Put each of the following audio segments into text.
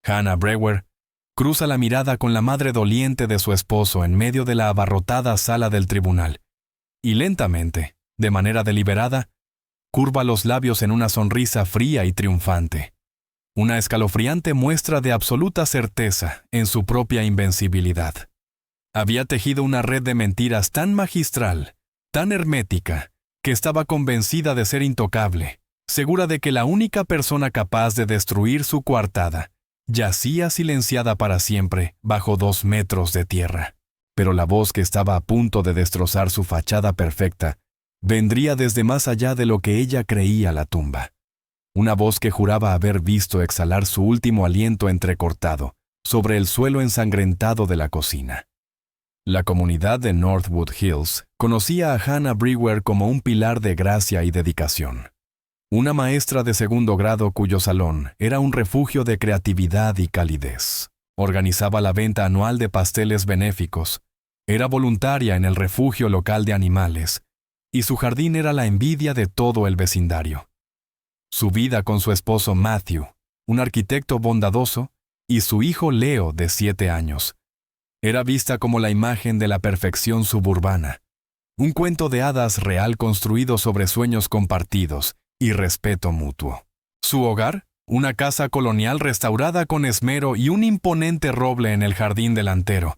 Hannah Brewer cruza la mirada con la madre doliente de su esposo en medio de la abarrotada sala del tribunal, y lentamente, de manera deliberada, curva los labios en una sonrisa fría y triunfante. Una escalofriante muestra de absoluta certeza en su propia invencibilidad. Había tejido una red de mentiras tan magistral, tan hermética, que estaba convencida de ser intocable, segura de que la única persona capaz de destruir su coartada yacía silenciada para siempre bajo 2 metros de tierra. Pero la voz que estaba a punto de destrozar su fachada perfecta vendría desde más allá de lo que ella creía la tumba. Una voz que juraba haber visto exhalar su último aliento entrecortado sobre el suelo ensangrentado de la cocina. La comunidad de Northwood Hills conocía a Hannah Brewer como un pilar de gracia y dedicación. Una maestra de 2º grado cuyo salón era un refugio de creatividad y calidez. Organizaba la venta anual de pasteles benéficos, era voluntaria en el refugio local de animales, y su jardín era la envidia de todo el vecindario. Su vida con su esposo Matthew, un arquitecto bondadoso, y su hijo Leo, de 7 años, era vista como la imagen de la perfección suburbana, un cuento de hadas real construido sobre sueños compartidos y respeto mutuo. Su hogar, una casa colonial restaurada con esmero y un imponente roble en el jardín delantero,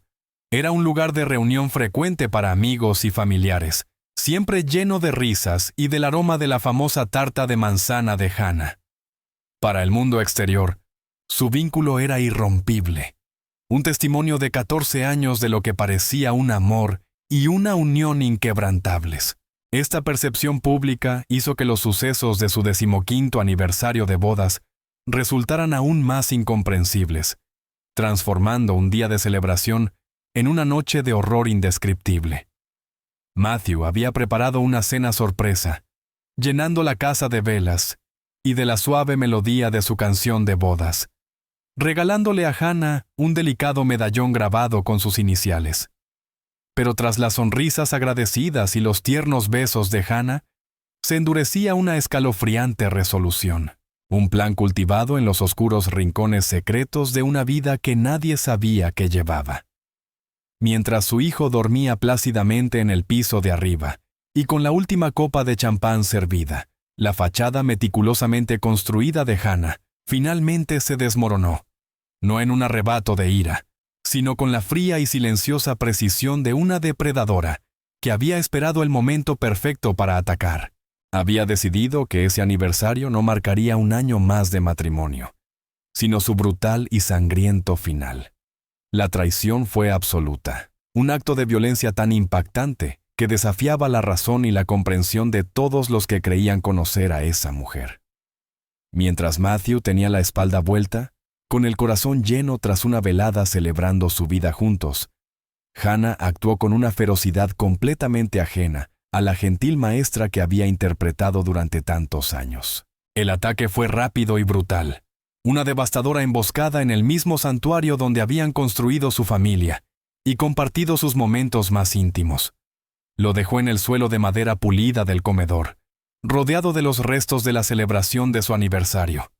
era un lugar de reunión frecuente para amigos y familiares, siempre lleno de risas y del aroma de la famosa tarta de manzana de Hannah. Para el mundo exterior, su vínculo era irrompible, un testimonio de 14 años de lo que parecía un amor y una unión inquebrantables. Esta percepción pública hizo que los sucesos de su 15º aniversario de bodas resultaran aún más incomprensibles, transformando un día de celebración en una noche de horror indescriptible. Matthew había preparado una cena sorpresa, llenando la casa de velas y de la suave melodía de su canción de bodas, regalándole a Hannah un delicado medallón grabado con sus iniciales. Pero tras las sonrisas agradecidas y los tiernos besos de Hannah, se endurecía una escalofriante resolución, un plan cultivado en los oscuros rincones secretos de una vida que nadie sabía que llevaba. Mientras su hijo dormía plácidamente en el piso de arriba, y con la última copa de champán servida, la fachada meticulosamente construida de Hannah finalmente se desmoronó, no en un arrebato de ira, sino con la fría y silenciosa precisión de una depredadora que había esperado el momento perfecto para atacar. Había decidido que ese aniversario no marcaría un año más de matrimonio, sino su brutal y sangriento final. La traición fue absoluta, un acto de violencia tan impactante que desafiaba la razón y la comprensión de todos los que creían conocer a esa mujer. Mientras Matthew tenía la espalda vuelta, con el corazón lleno tras una velada celebrando su vida juntos, Hannah actuó con una ferocidad completamente ajena a la gentil maestra que había interpretado durante tantos años. El ataque fue rápido y brutal, una devastadora emboscada en el mismo santuario donde habían construido su familia y compartido sus momentos más íntimos. Lo dejó en el suelo de madera pulida del comedor, rodeado de los restos de la celebración de su aniversario.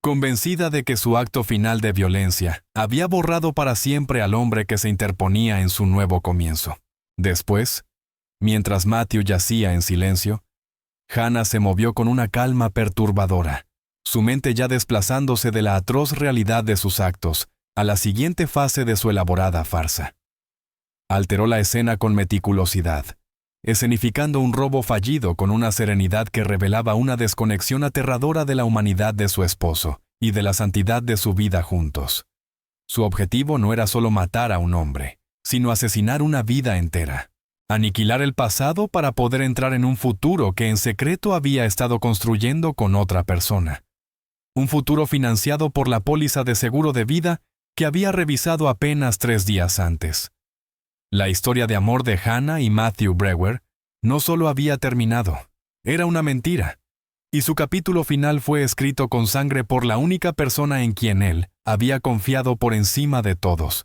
Convencida de que su acto final de violencia había borrado para siempre al hombre que se interponía en su nuevo comienzo. Después, mientras Matthew yacía en silencio, Hannah se movió con una calma perturbadora, su mente ya desplazándose de la atroz realidad de sus actos a la siguiente fase de su elaborada farsa. Alteró la escena con meticulosidad, escenificando un robo fallido con una serenidad que revelaba una desconexión aterradora de la humanidad de su esposo y de la santidad de su vida juntos. Su objetivo no era solo matar a un hombre, sino asesinar una vida entera, aniquilar el pasado para poder entrar en un futuro que en secreto había estado construyendo con otra persona. Un futuro financiado por la póliza de seguro de vida que había revisado apenas 3 días antes. La historia de amor de Hannah y Matthew Brewer no solo había terminado, era una mentira, y su capítulo final fue escrito con sangre por la única persona en quien él había confiado por encima de todos.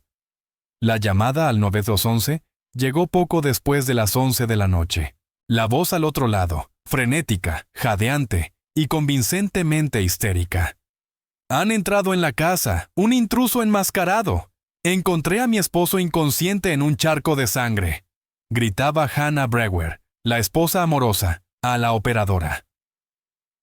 La llamada al 911 llegó poco después de las 11 de la noche. La voz al otro lado, frenética, jadeante y convincentemente histérica. Han entrado en la casa, un intruso enmascarado. Encontré a mi esposo inconsciente en un charco de sangre, gritaba Hannah Brewer, la esposa amorosa, a la operadora.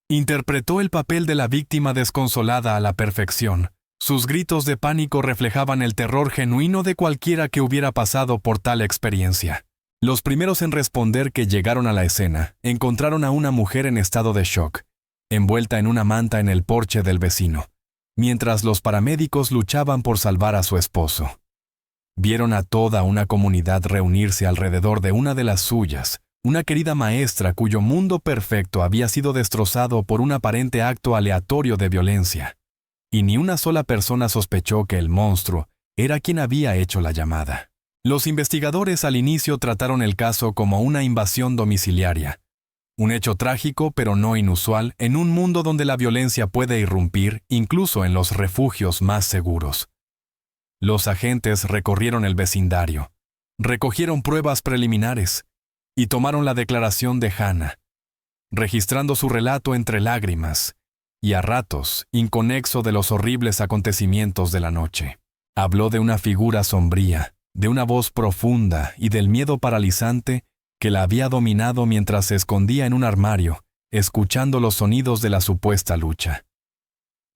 Interpretó el papel de la víctima desconsolada a la perfección. Sus gritos de pánico reflejaban el terror genuino de cualquiera que hubiera pasado por tal experiencia. Los primeros en responder que llegaron a la escena encontraron a una mujer en estado de shock, envuelta en una manta en el porche del vecino, mientras los paramédicos luchaban por salvar a su esposo. Vieron a toda una comunidad reunirse alrededor de una de las suyas, una querida maestra cuyo mundo perfecto había sido destrozado por un aparente acto aleatorio de violencia, y ni una sola persona sospechó que el monstruo era quien había hecho la llamada. Los investigadores al inicio trataron el caso como una invasión domiciliaria, un hecho trágico pero no inusual en un mundo donde la violencia puede irrumpir incluso en los refugios más seguros. Los agentes recorrieron el vecindario, recogieron pruebas preliminares y tomaron la declaración de Hannah, registrando su relato entre lágrimas y a ratos inconexo de los horribles acontecimientos de la noche. Habló de una figura sombría, de una voz profunda y del miedo paralizante que la había dominado mientras se escondía en un armario, escuchando los sonidos de la supuesta lucha.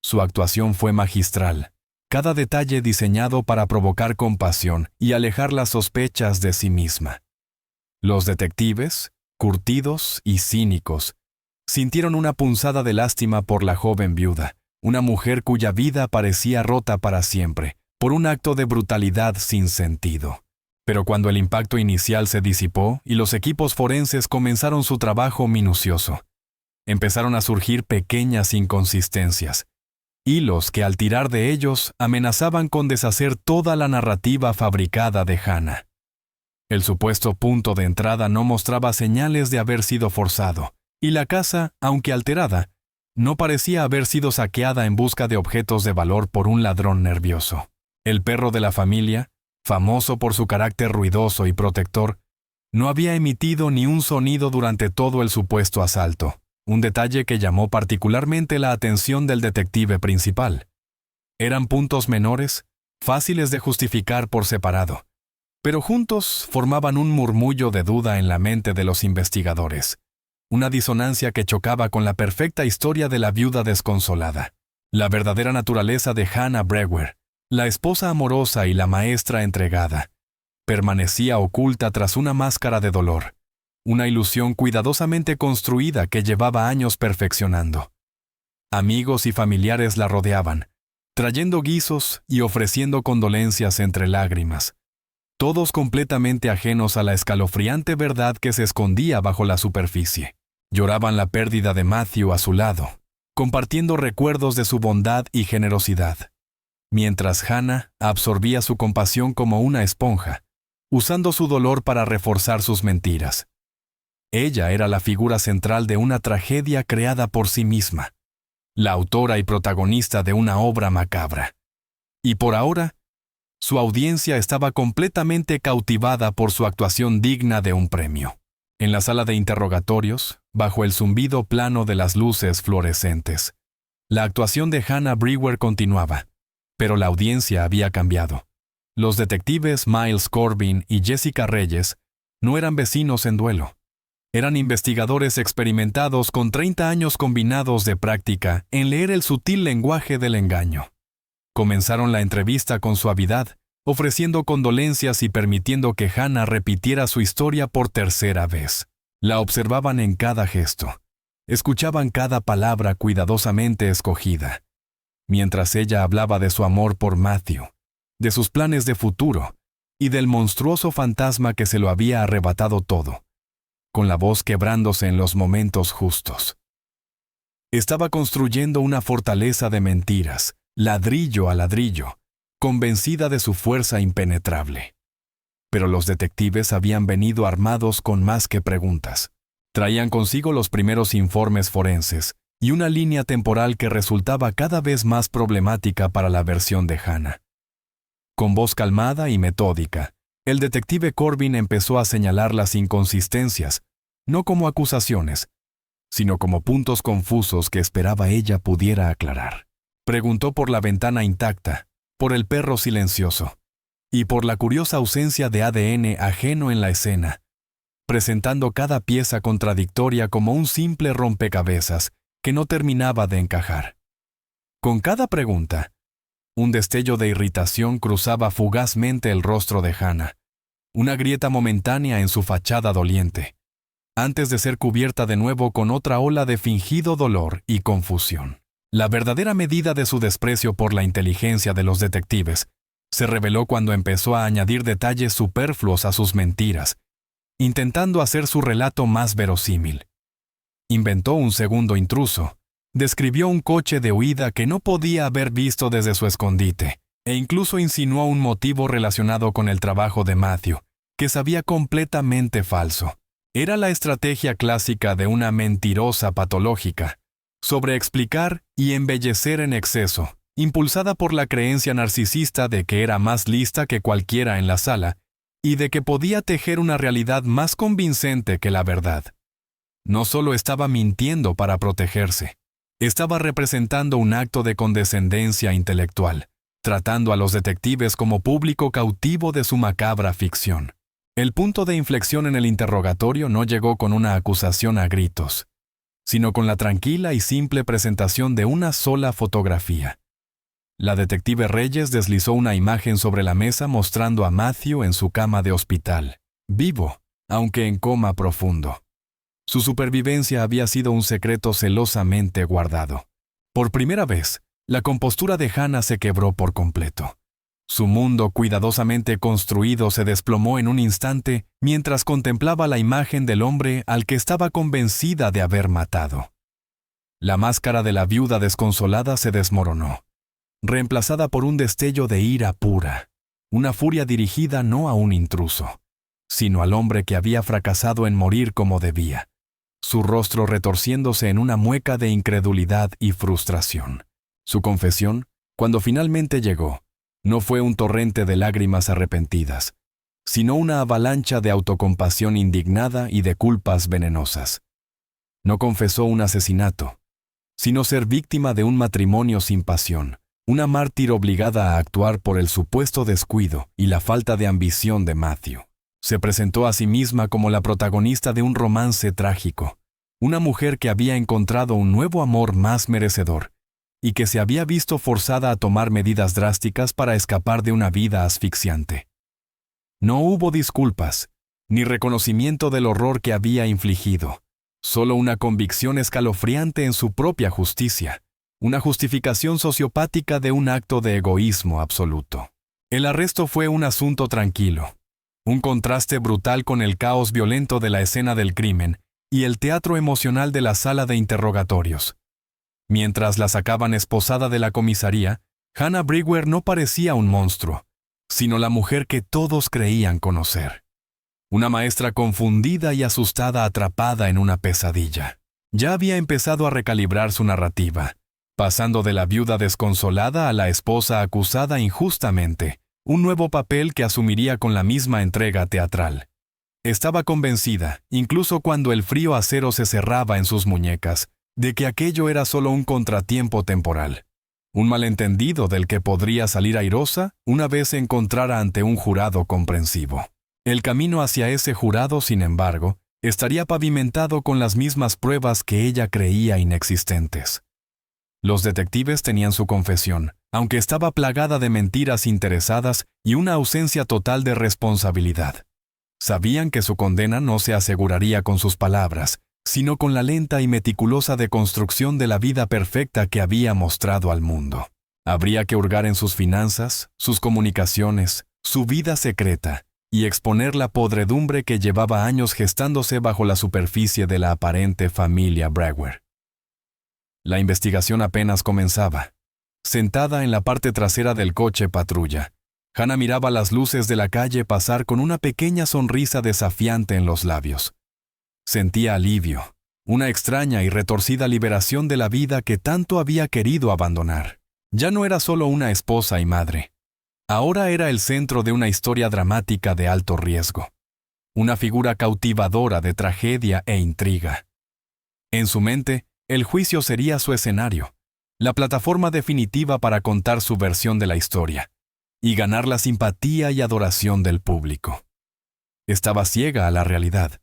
Su actuación fue magistral, cada detalle diseñado para provocar compasión y alejar las sospechas de sí misma. Los detectives, curtidos y cínicos, sintieron una punzada de lástima por la joven viuda, una mujer cuya vida parecía rota para siempre, por un acto de brutalidad sin sentido. Pero cuando el impacto inicial se disipó y los equipos forenses comenzaron su trabajo minucioso, empezaron a surgir pequeñas inconsistencias, hilos que al tirar de ellos amenazaban con deshacer toda la narrativa fabricada de Hannah. El supuesto punto de entrada no mostraba señales de haber sido forzado, y la casa, aunque alterada, no parecía haber sido saqueada en busca de objetos de valor por un ladrón nervioso. El perro de la familia, famoso por su carácter ruidoso y protector, no había emitido ni un sonido durante todo el supuesto asalto, un detalle que llamó particularmente la atención del detective principal. Eran puntos menores, fáciles de justificar por separado, pero juntos formaban un murmullo de duda en la mente de los investigadores, una disonancia que chocaba con la perfecta historia de la viuda desconsolada. La verdadera naturaleza de Hannah Brewer, la esposa amorosa y la maestra entregada, permanecía oculta tras una máscara de dolor, una ilusión cuidadosamente construida que llevaba años perfeccionando. Amigos y familiares la rodeaban, trayendo guisos y ofreciendo condolencias entre lágrimas, todos completamente ajenos a la escalofriante verdad que se escondía bajo la superficie. Lloraban la pérdida de Matthew a su lado, compartiendo recuerdos de su bondad y generosidad, mientras Hannah absorbía su compasión como una esponja, usando su dolor para reforzar sus mentiras. Ella era la figura central de una tragedia creada por sí misma, la autora y protagonista de una obra macabra. Y por ahora, su audiencia estaba completamente cautivada por su actuación digna de un premio. En la sala de interrogatorios, bajo el zumbido plano de las luces fluorescentes, la actuación de Hannah Brewer continuaba, pero la audiencia había cambiado. Los detectives Miles Corbin y Jessica Reyes no eran vecinos en duelo. Eran investigadores experimentados con 30 años combinados de práctica en leer el sutil lenguaje del engaño. Comenzaron la entrevista con suavidad, ofreciendo condolencias y permitiendo que Hannah repitiera su historia por tercera vez. La observaban en cada gesto, escuchaban cada palabra cuidadosamente escogida, mientras ella hablaba de su amor por Matthew, de sus planes de futuro y del monstruoso fantasma que se lo había arrebatado todo, con la voz quebrándose en los momentos justos. Estaba construyendo una fortaleza de mentiras, ladrillo a ladrillo, convencida de su fuerza impenetrable. Pero los detectives habían venido armados con más que preguntas. Traían consigo los primeros informes forenses y una línea temporal que resultaba cada vez más problemática para la versión de Hannah. Con voz calmada y metódica, el detective Corbin empezó a señalar las inconsistencias, no como acusaciones, sino como puntos confusos que esperaba ella pudiera aclarar. Preguntó por la ventana intacta, por el perro silencioso, y por la curiosa ausencia de ADN ajeno en la escena, presentando cada pieza contradictoria como un simple rompecabezas que no terminaba de encajar. Con cada pregunta, un destello de irritación cruzaba fugazmente el rostro de Hannah, una grieta momentánea en su fachada doliente, antes de ser cubierta de nuevo con otra ola de fingido dolor y confusión. La verdadera medida de su desprecio por la inteligencia de los detectives se reveló cuando empezó a añadir detalles superfluos a sus mentiras, intentando hacer su relato más verosímil. Inventó un segundo intruso, describió un coche de huida que no podía haber visto desde su escondite, e incluso insinuó un motivo relacionado con el trabajo de Matthew, que sabía completamente falso. Era la estrategia clásica de una mentirosa patológica, sobreexplicar y embellecer en exceso, impulsada por la creencia narcisista de que era más lista que cualquiera en la sala y de que podía tejer una realidad más convincente que la verdad. No solo estaba mintiendo para protegerse, estaba representando un acto de condescendencia intelectual, tratando a los detectives como público cautivo de su macabra ficción. El punto de inflexión en el interrogatorio no llegó con una acusación a gritos, sino con la tranquila y simple presentación de una sola fotografía. La detective Reyes deslizó una imagen sobre la mesa mostrando a Matthew en su cama de hospital, vivo, aunque en coma profundo. Su supervivencia había sido un secreto celosamente guardado. Por primera vez, la compostura de Hannah se quebró por completo. Su mundo cuidadosamente construido se desplomó en un instante mientras contemplaba la imagen del hombre al que estaba convencida de haber matado. La máscara de la viuda desconsolada se desmoronó, reemplazada por un destello de ira pura, una furia dirigida no a un intruso, sino al hombre que había fracasado en morir como debía, su rostro retorciéndose en una mueca de incredulidad y frustración. Su confesión, cuando finalmente llegó, no fue un torrente de lágrimas arrepentidas, sino una avalancha de autocompasión indignada y de culpas venenosas. No confesó un asesinato, sino ser víctima de un matrimonio sin pasión, una mártir obligada a actuar por el supuesto descuido y la falta de ambición de Matthew. Se presentó a sí misma como la protagonista de un romance trágico, una mujer que había encontrado un nuevo amor más merecedor y que se había visto forzada a tomar medidas drásticas para escapar de una vida asfixiante. No hubo disculpas, ni reconocimiento del horror que había infligido, solo una convicción escalofriante en su propia justicia, una justificación sociopática de un acto de egoísmo absoluto. El arresto fue un asunto tranquilo, un contraste brutal con el caos violento de la escena del crimen y el teatro emocional de la sala de interrogatorios. Mientras la sacaban esposada de la comisaría, Hannah Brewer no parecía un monstruo, sino la mujer que todos creían conocer. Una maestra confundida y asustada atrapada en una pesadilla. Ya había empezado a recalibrar su narrativa, pasando de la viuda desconsolada a la esposa acusada injustamente, un nuevo papel que asumiría con la misma entrega teatral. Estaba convencida, incluso cuando el frío acero se cerraba en sus muñecas, de que aquello era solo un contratiempo temporal, un malentendido del que podría salir airosa una vez se encontrara ante un jurado comprensivo. El camino hacia ese jurado, sin embargo, estaría pavimentado con las mismas pruebas que ella creía inexistentes. Los detectives tenían su confesión, aunque estaba plagada de mentiras interesadas y una ausencia total de responsabilidad. Sabían que su condena no se aseguraría con sus palabras, sino con la lenta y meticulosa deconstrucción de la vida perfecta que había mostrado al mundo. Habría que hurgar en sus finanzas, sus comunicaciones, su vida secreta, y exponer la podredumbre que llevaba años gestándose bajo la superficie de la aparente familia Brewer. La investigación apenas comenzaba. Sentada en la parte trasera del coche patrulla, Hannah miraba las luces de la calle pasar con una pequeña sonrisa desafiante en los labios. Sentía alivio, una extraña y retorcida liberación de la vida que tanto había querido abandonar. Ya no era solo una esposa y madre. Ahora era el centro de una historia dramática de alto riesgo. Una figura cautivadora de tragedia e intriga. En su mente, el juicio sería su escenario, la plataforma definitiva para contar su versión de la historia y ganar la simpatía y adoración del público. Estaba ciega a la realidad,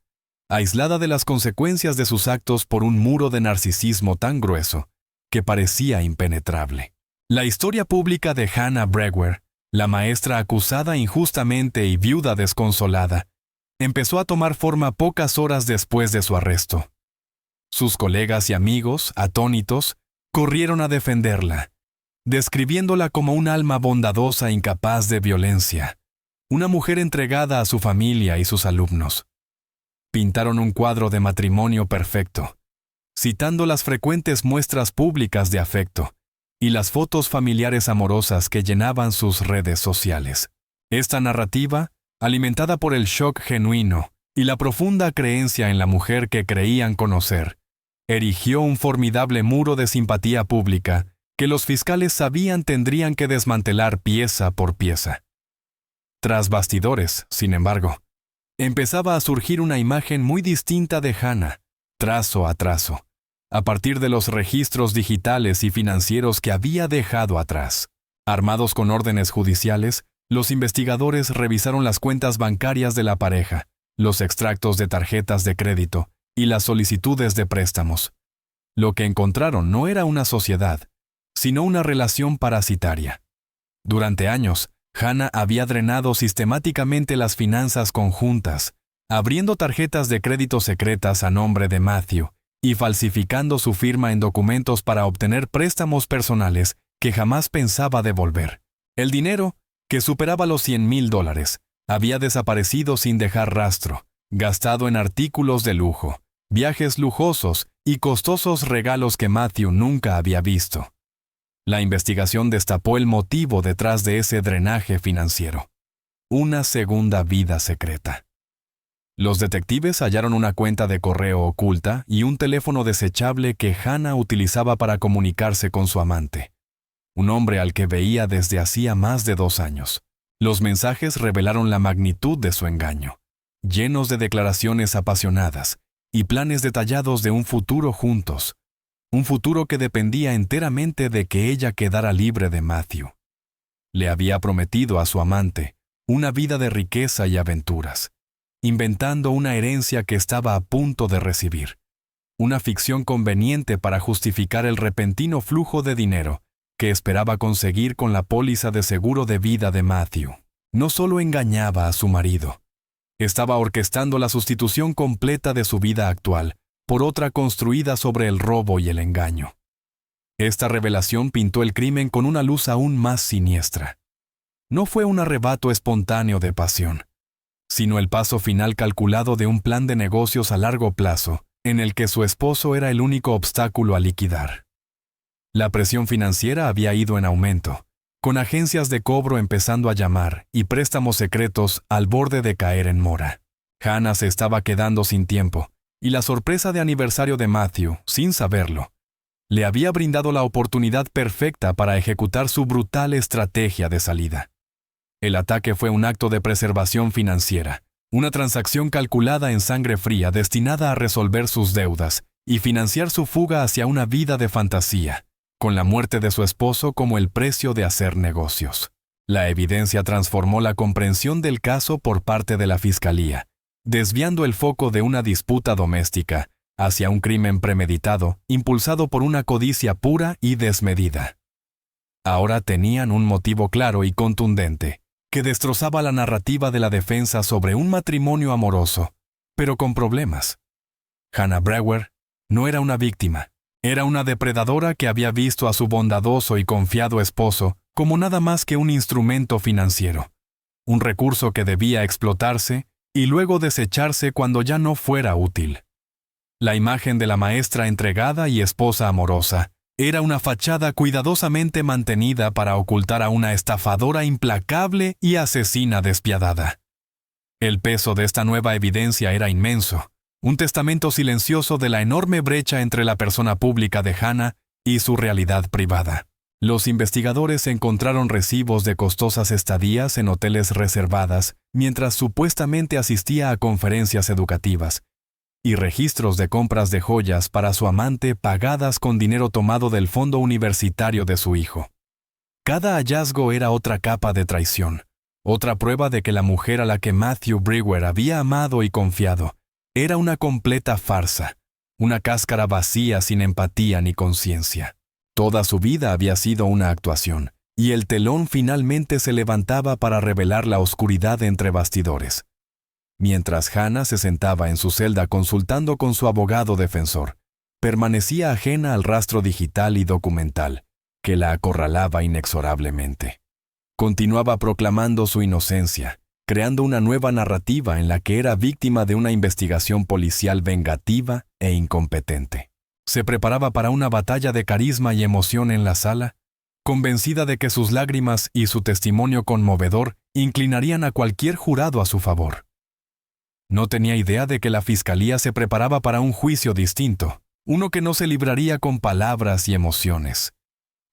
aislada de las consecuencias de sus actos por un muro de narcisismo tan grueso que parecía impenetrable. La historia pública de Hannah Brewer, la maestra acusada injustamente y viuda desconsolada, empezó a tomar forma pocas horas después de su arresto. Sus colegas y amigos, atónitos, corrieron a defenderla, describiéndola como un alma bondadosa incapaz de violencia, una mujer entregada a su familia y sus alumnos. Pintaron un cuadro de matrimonio perfecto, citando las frecuentes muestras públicas de afecto y las fotos familiares amorosas que llenaban sus redes sociales. Esta narrativa, alimentada por el shock genuino y la profunda creencia en la mujer que creían conocer, erigió un formidable muro de simpatía pública que los fiscales sabían tendrían que desmantelar pieza por pieza. Tras bastidores, sin embargo, empezaba a surgir una imagen muy distinta de Hannah, trazo a trazo, a partir de los registros digitales y financieros que había dejado atrás. Armados con órdenes judiciales, los investigadores revisaron las cuentas bancarias de la pareja, los extractos de tarjetas de crédito y las solicitudes de préstamos. Lo que encontraron no era una sociedad, sino una relación parasitaria. Durante años, Hannah había drenado sistemáticamente las finanzas conjuntas, abriendo tarjetas de crédito secretas a nombre de Matthew y falsificando su firma en documentos para obtener préstamos personales que jamás pensaba devolver. El dinero, que superaba los $100,000, había desaparecido sin dejar rastro, gastado en artículos de lujo, viajes lujosos y costosos regalos que Matthew nunca había visto. La investigación destapó el motivo detrás de ese drenaje financiero: una segunda vida secreta. Los detectives hallaron una cuenta de correo oculta y un teléfono desechable que Hannah utilizaba para comunicarse con su amante, un hombre al que veía desde hacía más de 2 años. Los mensajes revelaron la magnitud de su engaño, llenos de declaraciones apasionadas y planes detallados de un futuro juntos, un futuro que dependía enteramente de que ella quedara libre de Matthew. Le había prometido a su amante una vida de riqueza y aventuras, inventando una herencia que estaba a punto de recibir, una ficción conveniente para justificar el repentino flujo de dinero que esperaba conseguir con la póliza de seguro de vida de Matthew. No solo engañaba a su marido, estaba orquestando la sustitución completa de su vida actual por otra construida sobre el robo y el engaño. Esta revelación pintó el crimen con una luz aún más siniestra. No fue un arrebato espontáneo de pasión, sino el paso final calculado de un plan de negocios a largo plazo, en el que su esposo era el único obstáculo a liquidar. La presión financiera había ido en aumento, con agencias de cobro empezando a llamar y préstamos secretos al borde de caer en mora. Hannah se estaba quedando sin tiempo, y la sorpresa de aniversario de Matthew, sin saberlo, le había brindado la oportunidad perfecta para ejecutar su brutal estrategia de salida. El ataque fue un acto de preservación financiera, una transacción calculada en sangre fría destinada a resolver sus deudas y financiar su fuga hacia una vida de fantasía, con la muerte de su esposo como el precio de hacer negocios. La evidencia transformó la comprensión del caso por parte de la fiscalía, desviando el foco de una disputa doméstica hacia un crimen premeditado, impulsado por una codicia pura y desmedida. Ahora tenían un motivo claro y contundente, que destrozaba la narrativa de la defensa sobre un matrimonio amoroso, pero con problemas. Hannah Brewer no era una víctima, era una depredadora que había visto a su bondadoso y confiado esposo como nada más que un instrumento financiero, un recurso que debía explotarse y luego desecharse cuando ya no fuera útil. La imagen de la maestra entregada y esposa amorosa era una fachada cuidadosamente mantenida para ocultar a una estafadora implacable y asesina despiadada. El peso de esta nueva evidencia era inmenso, un testamento silencioso de la enorme brecha entre la persona pública de Hannah y su realidad privada. Los investigadores encontraron recibos de costosas estadías en hoteles reservadas mientras supuestamente asistía a conferencias educativas, y registros de compras de joyas para su amante pagadas con dinero tomado del fondo universitario de su hijo. Cada hallazgo era otra capa de traición, otra prueba de que la mujer a la que Matthew Brewer había amado y confiado era una completa farsa, una cáscara vacía sin empatía ni conciencia. Toda su vida había sido una actuación, y el telón finalmente se levantaba para revelar la oscuridad entre bastidores. Mientras Hannah se sentaba en su celda consultando con su abogado defensor, permanecía ajena al rastro digital y documental que la acorralaba inexorablemente. Continuaba proclamando su inocencia, creando una nueva narrativa en la que era víctima de una investigación policial vengativa e incompetente. Se preparaba para una batalla de carisma y emoción en la sala, convencida de que sus lágrimas y su testimonio conmovedor inclinarían a cualquier jurado a su favor. No tenía idea de que la fiscalía se preparaba para un juicio distinto, uno que no se libraría con palabras y emociones,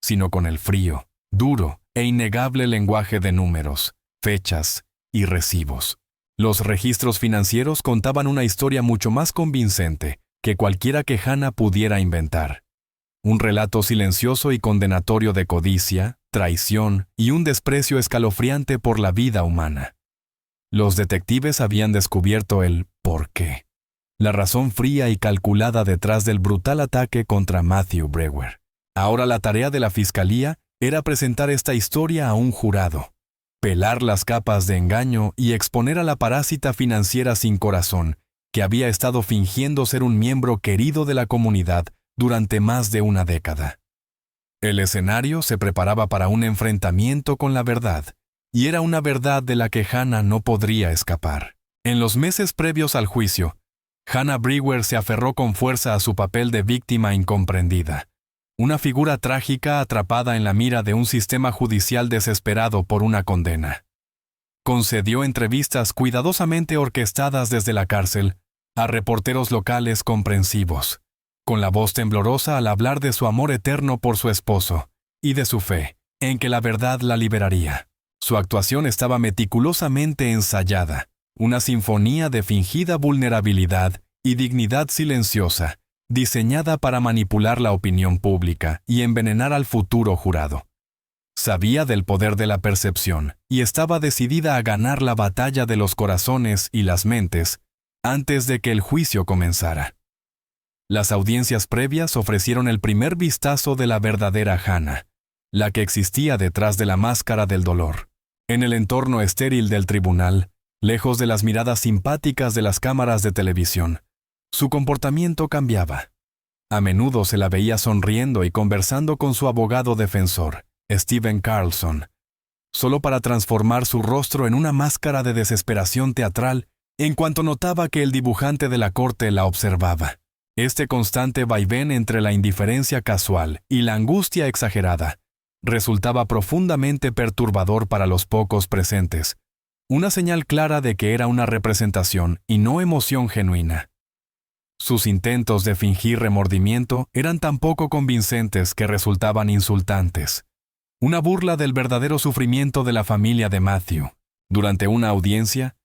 sino con el frío, duro e innegable lenguaje de números, fechas y recibos. Los registros financieros contaban una historia mucho más convincente que cualquiera que Hannah pudiera inventar. Un relato silencioso y condenatorio de codicia, traición y un desprecio escalofriante por la vida humana. Los detectives habían descubierto el por qué, la razón fría y calculada detrás del brutal ataque contra Matthew Brewer. Ahora la tarea de la fiscalía era presentar esta historia a un jurado, pelar las capas de engaño y exponer a la parásita financiera sin corazón, que había estado fingiendo ser un miembro querido de la comunidad durante más de una década. El escenario se preparaba para un enfrentamiento con la verdad, y era una verdad de la que Hannah no podría escapar. En los meses previos al juicio, Hannah Brewer se aferró con fuerza a su papel de víctima incomprendida, una figura trágica atrapada en la mira de un sistema judicial desesperado por una condena. Concedió entrevistas cuidadosamente orquestadas desde la cárcel a reporteros locales comprensivos, con la voz temblorosa al hablar de su amor eterno por su esposo y de su fe en que la verdad la liberaría. Su actuación estaba meticulosamente ensayada, una sinfonía de fingida vulnerabilidad y dignidad silenciosa, diseñada para manipular la opinión pública y envenenar al futuro jurado. Sabía del poder de la percepción y estaba decidida a ganar la batalla de los corazones y las mentes antes de que el juicio comenzara. Las audiencias previas ofrecieron el primer vistazo de la verdadera Hannah, la que existía detrás de la máscara del dolor. En el entorno estéril del tribunal, lejos de las miradas simpáticas de las cámaras de televisión, su comportamiento cambiaba. A menudo se la veía sonriendo y conversando con su abogado defensor, Stephen Carlson, solo para transformar su rostro en una máscara de desesperación teatral en cuanto notaba que el dibujante de la corte la observaba. Este constante vaivén entre la indiferencia casual y la angustia exagerada resultaba profundamente perturbador para los pocos presentes, una señal clara de que era una representación y no emoción genuina. Sus intentos de fingir remordimiento eran tan poco convincentes que resultaban insultantes. Una burla del verdadero sufrimiento de la familia de Matthew. Durante una audiencia,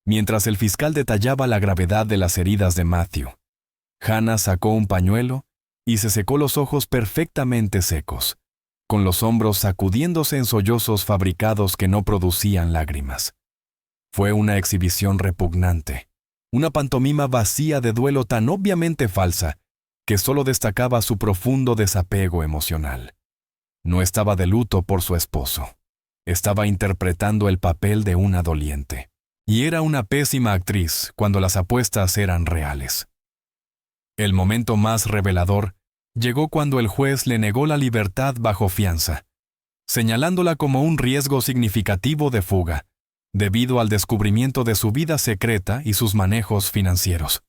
mientras el fiscal detallaba la gravedad de las heridas de Matthew, Hannah sacó un pañuelo y se secó los ojos perfectamente secos, con los hombros sacudiéndose en sollozos fabricados que no producían lágrimas. Fue una exhibición repugnante, una pantomima vacía de duelo tan obviamente falsa que solo destacaba su profundo desapego emocional. No estaba de luto por su esposo. Estaba interpretando el papel de una doliente. Y era una pésima actriz cuando las apuestas eran reales. El momento más revelador llegó cuando el juez le negó la libertad bajo fianza, señalándola como un riesgo significativo de fuga, debido al descubrimiento de su vida secreta y sus manejos financieros.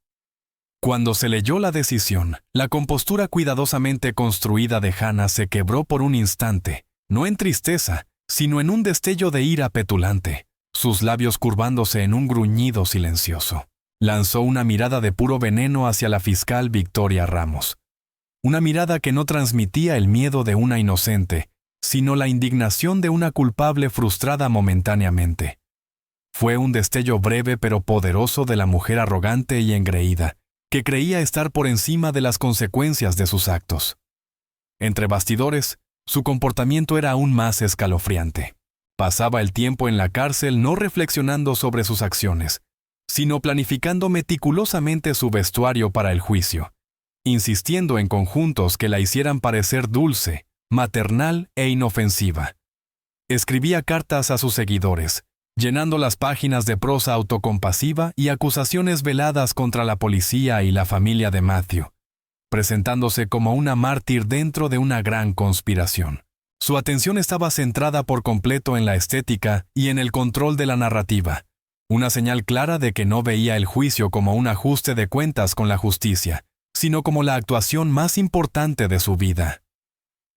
Cuando se leyó la decisión, la compostura cuidadosamente construida de Hannah se quebró por un instante, no en tristeza, sino en un destello de ira petulante, sus labios curvándose en un gruñido silencioso. Lanzó una mirada de puro veneno hacia la fiscal Victoria Ramos. Una mirada que no transmitía el miedo de una inocente, sino la indignación de una culpable frustrada momentáneamente. Fue un destello breve pero poderoso de la mujer arrogante y engreída, que creía estar por encima de las consecuencias de sus actos. Entre bastidores, su comportamiento era aún más escalofriante. Pasaba el tiempo en la cárcel no reflexionando sobre sus acciones, sino planificando meticulosamente su vestuario para el juicio, insistiendo en conjuntos que la hicieran parecer dulce, maternal e inofensiva. Escribía cartas a sus seguidores, llenando las páginas de prosa autocompasiva y acusaciones veladas contra la policía y la familia de Matthew, presentándose como una mártir dentro de una gran conspiración. Su atención estaba centrada por completo en la estética y en el control de la narrativa, una señal clara de que no veía el juicio como un ajuste de cuentas con la justicia, sino como la actuación más importante de su vida.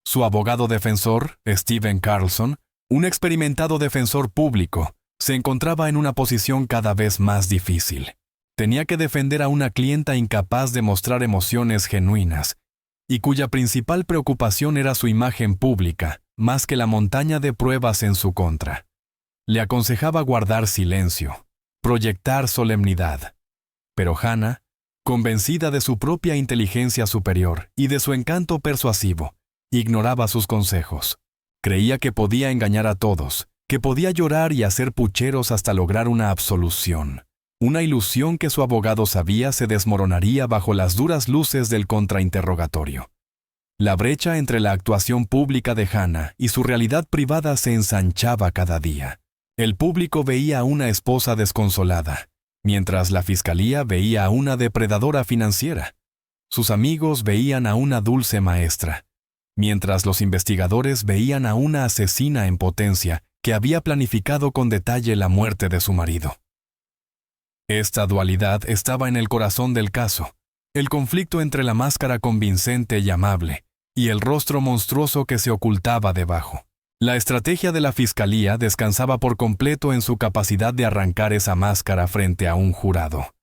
Su abogado defensor, Stephen Carlson, un experimentado defensor público, se encontraba en una posición cada vez más difícil. Tenía que defender a una clienta incapaz de mostrar emociones genuinas, y cuya principal preocupación era su imagen pública, más que la montaña de pruebas en su contra. Le aconsejaba guardar silencio, proyectar solemnidad. Pero Hannah, convencida de su propia inteligencia superior y de su encanto persuasivo, ignoraba sus consejos. Creía que podía engañar a todos, que podía llorar y hacer pucheros hasta lograr una absolución. Una ilusión que su abogado sabía se desmoronaría bajo las duras luces del contrainterrogatorio. La brecha entre la actuación pública de Hannah y su realidad privada se ensanchaba cada día. El público veía a una esposa desconsolada, mientras la fiscalía veía a una depredadora financiera. Sus amigos veían a una dulce maestra, mientras los investigadores veían a una asesina en potencia que había planificado con detalle la muerte de su marido. Esta dualidad estaba en el corazón del caso, el conflicto entre la máscara convincente y amable, y el rostro monstruoso que se ocultaba debajo. La estrategia de la fiscalía descansaba por completo en su capacidad de arrancar esa máscara frente a un jurado.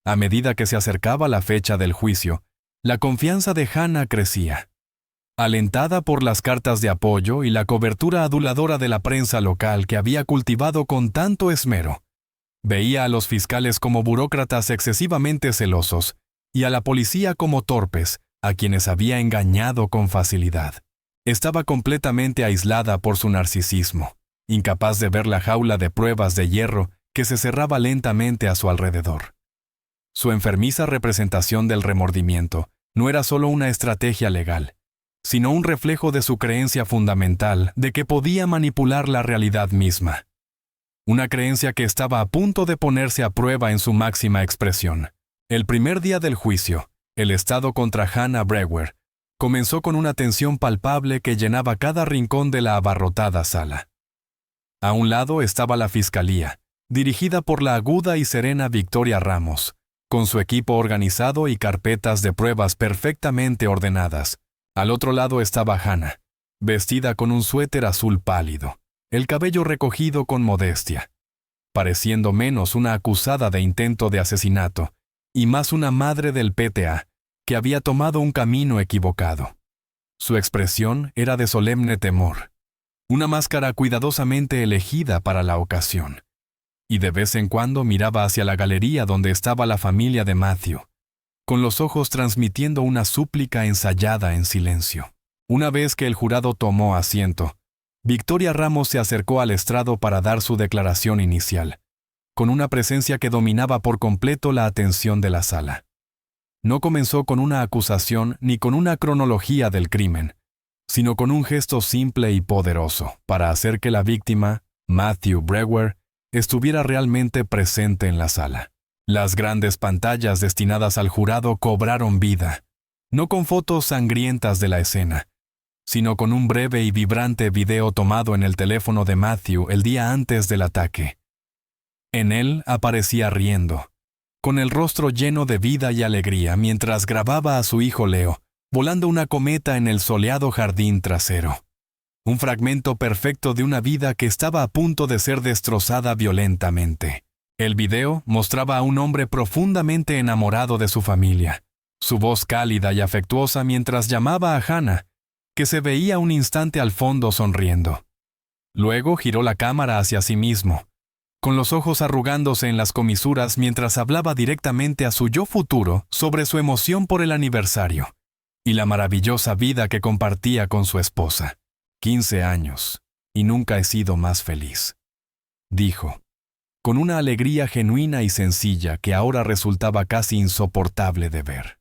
A medida que se acercaba la fecha del juicio, la confianza de Hannah crecía. Alentada por las cartas de apoyo y la cobertura aduladora de la prensa local que había cultivado con tanto esmero, veía a los fiscales como burócratas excesivamente celosos y a la policía como torpes, a quienes había engañado con facilidad. Estaba completamente aislada por su narcisismo, incapaz de ver la jaula de pruebas de hierro que se cerraba lentamente a su alrededor. Su enfermiza representación del remordimiento no era solo una estrategia legal, sino un reflejo de su creencia fundamental de que podía manipular la realidad misma. Una creencia que estaba a punto de ponerse a prueba en su máxima expresión. El primer día del juicio, el estado contra Hannah Brewer comenzó con una tensión palpable que llenaba cada rincón de la abarrotada sala. A un lado estaba la fiscalía, dirigida por la aguda y serena Victoria Ramos, con su equipo organizado y carpetas de pruebas perfectamente ordenadas. Al otro lado estaba Hannah, vestida con un suéter azul pálido, el cabello recogido con modestia, pareciendo menos una acusada de intento de asesinato y más una madre del PTA que había tomado un camino equivocado. Su expresión era de solemne temor, una máscara cuidadosamente elegida para la ocasión, y de vez en cuando miraba hacia la galería donde estaba la familia de Matthew, con los ojos transmitiendo una súplica ensayada en silencio. Una vez que el jurado tomó asiento, Victoria Ramos se acercó al estrado para dar su declaración inicial, con una presencia que dominaba por completo la atención de la sala. No comenzó con una acusación ni con una cronología del crimen, sino con un gesto simple y poderoso para hacer que la víctima, Matthew Brewer, estuviera realmente presente en la sala. Las grandes pantallas destinadas al jurado cobraron vida, no con fotos sangrientas de la escena, sino con un breve y vibrante video tomado en el teléfono de Matthew el día antes del ataque. En él aparecía riendo, con el rostro lleno de vida y alegría mientras grababa a su hijo Leo, volando una cometa en el soleado jardín trasero. Un fragmento perfecto de una vida que estaba a punto de ser destrozada violentamente. El video mostraba a un hombre profundamente enamorado de su familia, su voz cálida y afectuosa mientras llamaba a Hannah, que se veía un instante al fondo sonriendo. Luego giró la cámara hacia sí mismo, con los ojos arrugándose en las comisuras mientras hablaba directamente a su yo futuro sobre su emoción por el aniversario y la maravillosa vida que compartía con su esposa. 15 años, y nunca he sido más feliz, dijo, con una alegría genuina y sencilla que ahora resultaba casi insoportable de ver.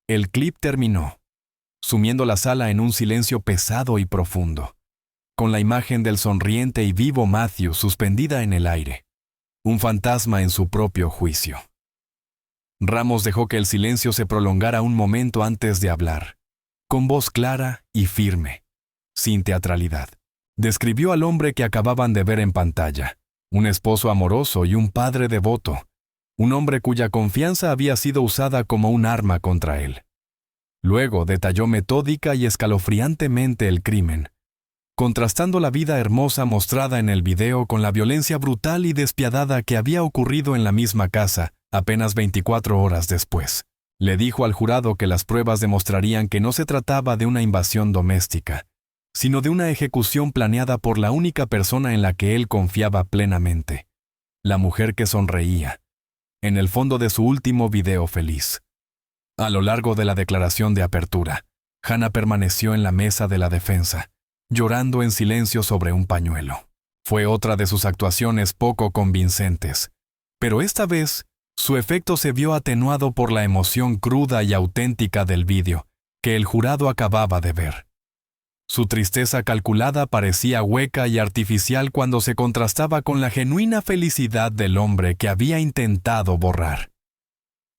El clip terminó, sumiendo la sala en un silencio pesado y profundo, con la imagen del sonriente y vivo Matthew suspendida en el aire, un fantasma en su propio juicio. Ramos dejó que el silencio se prolongara un momento antes de hablar, con voz clara y firme, sin teatralidad. Describió al hombre que acababan de ver en pantalla, un esposo amoroso y un padre devoto, un hombre cuya confianza había sido usada como un arma contra él. Luego detalló metódica y escalofriantemente el crimen, contrastando la vida hermosa mostrada en el video con la violencia brutal y despiadada que había ocurrido en la misma casa apenas 24 horas después. Le dijo al jurado que las pruebas demostrarían que no se trataba de una invasión doméstica, sino de una ejecución planeada por la única persona en la que él confiaba plenamente, la mujer que sonreía, en el fondo de su último video feliz. A lo largo de la declaración de apertura, Hannah permaneció en la mesa de la defensa, llorando en silencio sobre un pañuelo. Fue otra de sus actuaciones poco convincentes, pero esta vez su efecto se vio atenuado por la emoción cruda y auténtica del vídeo que el jurado acababa de ver. Su tristeza calculada parecía hueca y artificial cuando se contrastaba con la genuina felicidad del hombre que había intentado borrar.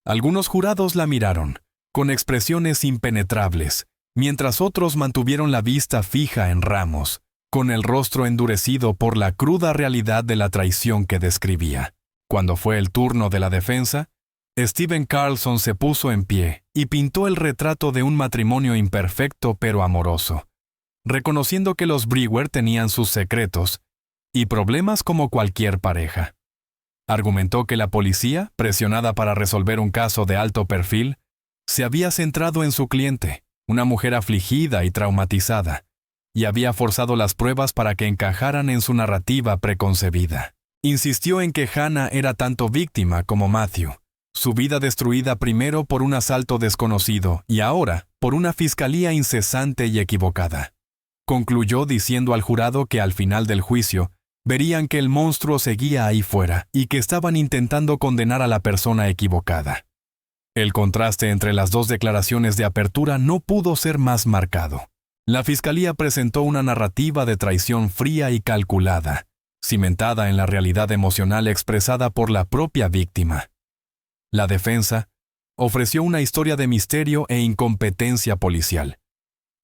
Algunos jurados la miraron, con expresiones impenetrables, mientras otros mantuvieron la vista fija en Ramos, con el rostro endurecido por la cruda realidad de la traición que describía. Cuando fue el turno de la defensa, Steven Carlson se puso en pie y pintó el retrato de un matrimonio imperfecto pero amoroso, reconociendo que los Brewer tenían sus secretos y problemas como cualquier pareja. Argumentó que la policía, presionada para resolver un caso de alto perfil, se había centrado en su cliente, una mujer afligida y traumatizada, y había forzado las pruebas para que encajaran en su narrativa preconcebida. Insistió en que Hannah era tanto víctima como Matthew, su vida destruida primero por un asalto desconocido y ahora por una fiscalía incesante y equivocada. Concluyó diciendo al jurado que al final del juicio verían que el monstruo seguía ahí fuera y que estaban intentando condenar a la persona equivocada. El contraste entre las dos declaraciones de apertura no pudo ser más marcado. La fiscalía presentó una narrativa de traición fría y calculada, cimentada en la realidad emocional expresada por la propia víctima. La defensa ofreció una historia de misterio e incompetencia policial.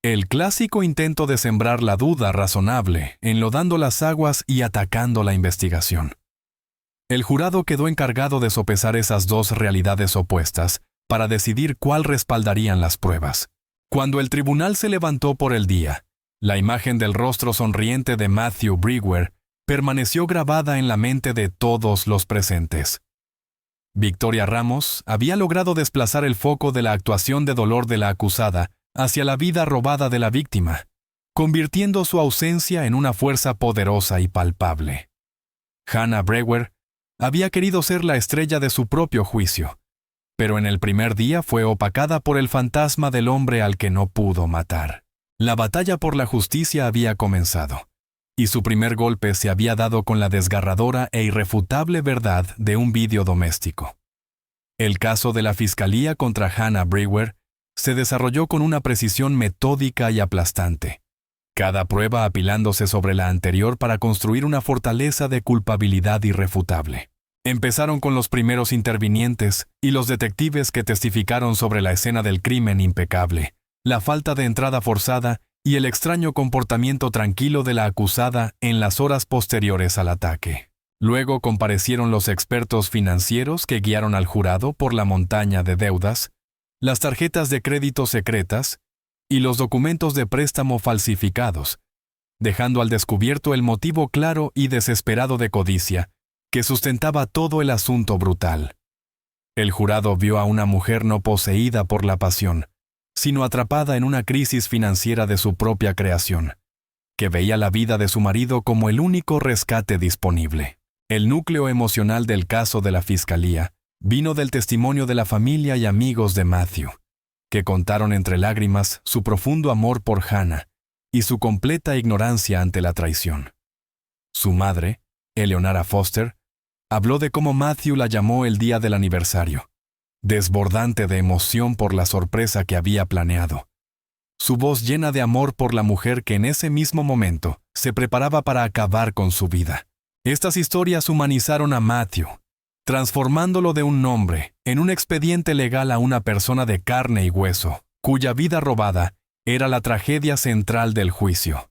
El clásico intento de sembrar la duda razonable, enlodando las aguas y atacando la investigación. El jurado quedó encargado de sopesar esas dos realidades opuestas para decidir cuál respaldarían las pruebas. Cuando el tribunal se levantó por el día, la imagen del rostro sonriente de Matthew Brewer permaneció grabada en la mente de todos los presentes. Victoria Ramos había logrado desplazar el foco de la actuación de dolor de la acusada hacia la vida robada de la víctima, convirtiendo su ausencia en una fuerza poderosa y palpable. Hannah Brewer había querido ser la estrella de su propio juicio, pero en el primer día fue opacada por el fantasma del hombre al que no pudo matar. La batalla por la justicia había comenzado, y su primer golpe se había dado con la desgarradora e irrefutable verdad de un vídeo doméstico. El caso de la fiscalía contra Hannah Brewer se desarrolló con una precisión metódica y aplastante, cada prueba apilándose sobre la anterior para construir una fortaleza de culpabilidad irrefutable. Empezaron con los primeros intervinientes y los detectives que testificaron sobre la escena del crimen impecable, la falta de entrada forzada y el extraño comportamiento tranquilo de la acusada en las horas posteriores al ataque. Luego comparecieron los expertos financieros que guiaron al jurado por la montaña de deudas, las tarjetas de crédito secretas y los documentos de préstamo falsificados, dejando al descubierto el motivo claro y desesperado de codicia que sustentaba todo el asunto brutal. El jurado vio a una mujer no poseída por la pasión, sino atrapada en una crisis financiera de su propia creación, que veía la vida de su marido como el único rescate disponible. El núcleo emocional del caso de la fiscalía vino del testimonio de la familia y amigos de Matthew, que contaron entre lágrimas su profundo amor por Hannah y su completa ignorancia ante la traición. Su madre, Eleonora Foster, habló de cómo Matthew la llamó el día del aniversario, desbordante de emoción por la sorpresa que había planeado. Su voz llena de amor por la mujer que en ese mismo momento se preparaba para acabar con su vida. Estas historias humanizaron a Matthew, transformándolo de un nombre en un expediente legal a una persona de carne y hueso, cuya vida robada era la tragedia central del juicio.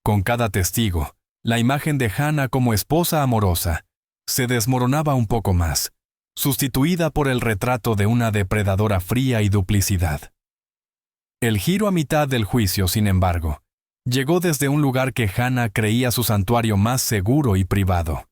Con cada testigo, la imagen de Hannah como esposa amorosa se desmoronaba un poco más, sustituida por el retrato de una depredadora fría y duplicidad. El giro a mitad del juicio, sin embargo, llegó desde un lugar que Hannah creía su santuario más seguro y privado: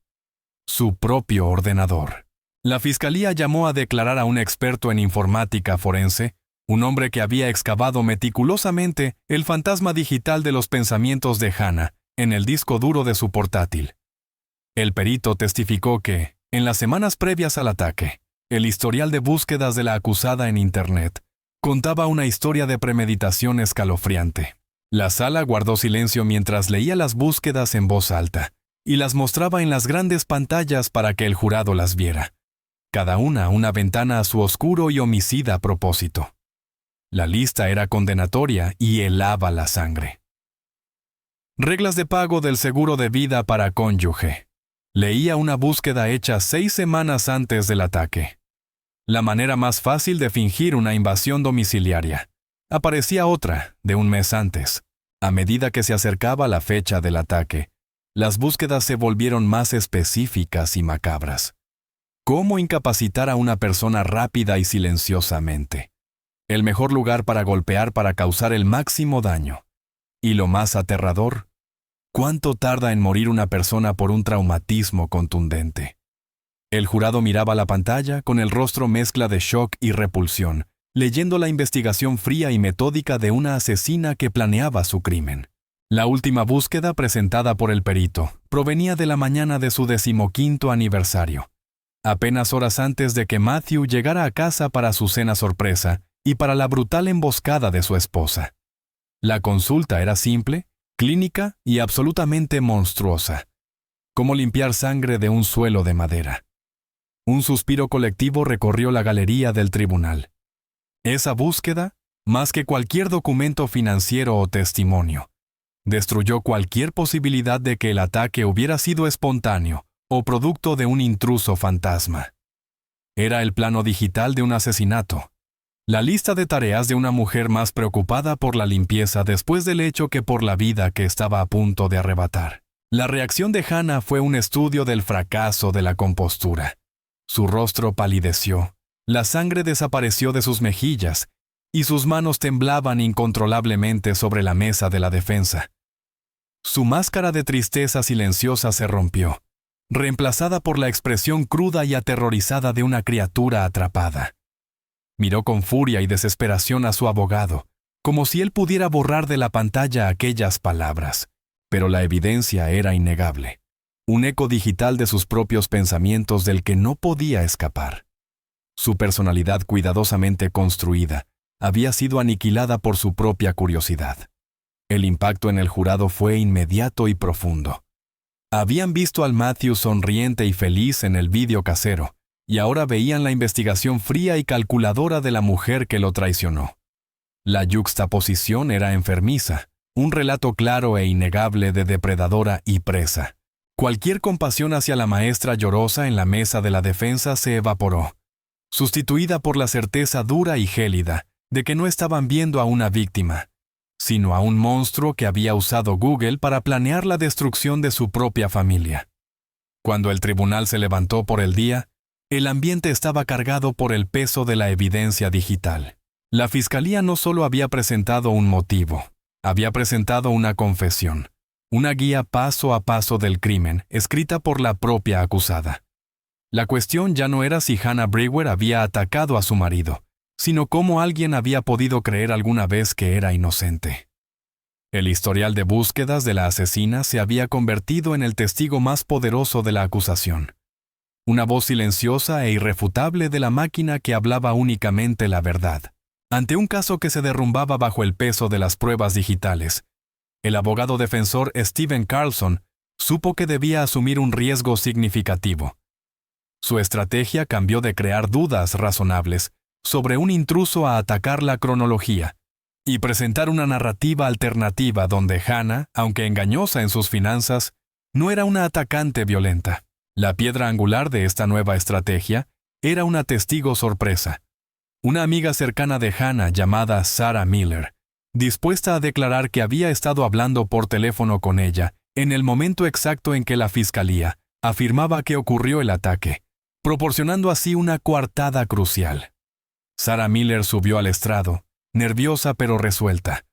su propio ordenador. La fiscalía llamó a declarar a un experto en informática forense, un hombre que había excavado meticulosamente el fantasma digital de los pensamientos de Hannah en el disco duro de su portátil. El perito testificó que, en las semanas previas al ataque, el historial de búsquedas de la acusada en Internet contaba una historia de premeditación escalofriante. La sala guardó silencio mientras leía las búsquedas en voz alta y las mostraba en las grandes pantallas para que el jurado las viera, cada una ventana a su oscuro y homicida propósito. La lista era condenatoria y helaba la sangre. Reglas de pago del seguro de vida para cónyuge. Leía una búsqueda hecha 6 semanas antes del ataque. La manera más fácil de fingir una invasión domiciliaria. Aparecía otra, de un mes antes. A medida que se acercaba la fecha del ataque, las búsquedas se volvieron más específicas y macabras. ¿Cómo incapacitar a una persona rápida y silenciosamente? El mejor lugar para golpear para causar el máximo daño. Y lo más aterrador, ¿cuánto tarda en morir una persona por un traumatismo contundente? El jurado miraba la pantalla con el rostro mezcla de shock y repulsión, leyendo la investigación fría y metódica de una asesina que planeaba su crimen. La última búsqueda presentada por el perito provenía de la mañana de su 15º aniversario, apenas horas antes de que Matthew llegara a casa para su cena sorpresa y para la brutal emboscada de su esposa. La consulta era simple, clínica y absolutamente monstruosa. Cómo limpiar sangre de un suelo de madera. Un suspiro colectivo recorrió la galería del tribunal. Esa búsqueda, más que cualquier documento financiero o testimonio, destruyó cualquier posibilidad de que el ataque hubiera sido espontáneo o producto de un intruso fantasma. Era el plano digital de un asesinato. La lista de tareas de una mujer más preocupada por la limpieza después del hecho que por la vida que estaba a punto de arrebatar. La reacción de Hannah fue un estudio del fracaso de la compostura. Su rostro palideció, la sangre desapareció de sus mejillas y sus manos temblaban incontrolablemente sobre la mesa de la defensa. Su máscara de tristeza silenciosa se rompió, reemplazada por la expresión cruda y aterrorizada de una criatura atrapada. Miró con furia y desesperación a su abogado, como si él pudiera borrar de la pantalla aquellas palabras, pero la evidencia era innegable. Un eco digital de sus propios pensamientos del que no podía escapar. Su personalidad cuidadosamente construida había sido aniquilada por su propia curiosidad. El impacto en el jurado fue inmediato y profundo. Habían visto al Matthew sonriente y feliz en el vídeo casero, y ahora veían la investigación fría y calculadora de la mujer que lo traicionó. La yuxtaposición era enfermiza, un relato claro e innegable de depredadora y presa. Cualquier compasión hacia la maestra llorosa en la mesa de la defensa se evaporó, sustituida por la certeza dura y gélida de que no estaban viendo a una víctima, sino a un monstruo que había usado Google para planear la destrucción de su propia familia. Cuando el tribunal se levantó por el día, el ambiente estaba cargado por el peso de la evidencia digital. La fiscalía no solo había presentado un motivo, había presentado una confesión, una guía paso a paso del crimen, escrita por la propia acusada. La cuestión ya no era si Hannah Brewer había atacado a su marido, sino cómo alguien había podido creer alguna vez que era inocente. El historial de búsquedas de la asesina se había convertido en el testigo más poderoso de la acusación. Una voz silenciosa e irrefutable de la máquina que hablaba únicamente la verdad. Ante un caso que se derrumbaba bajo el peso de las pruebas digitales, el abogado defensor Steven Carlson supo que debía asumir un riesgo significativo. Su estrategia cambió de crear dudas razonables sobre un intruso a atacar la cronología y presentar una narrativa alternativa donde Hannah, aunque engañosa en sus finanzas, no era una atacante violenta. La piedra angular de esta nueva estrategia era una testigo sorpresa, una amiga cercana de Hannah llamada Sarah Miller, dispuesta a declarar que había estado hablando por teléfono con ella en el momento exacto en que la fiscalía afirmaba que ocurrió el ataque, proporcionando así una coartada crucial. Sarah Miller subió al estrado, nerviosa pero resuelta.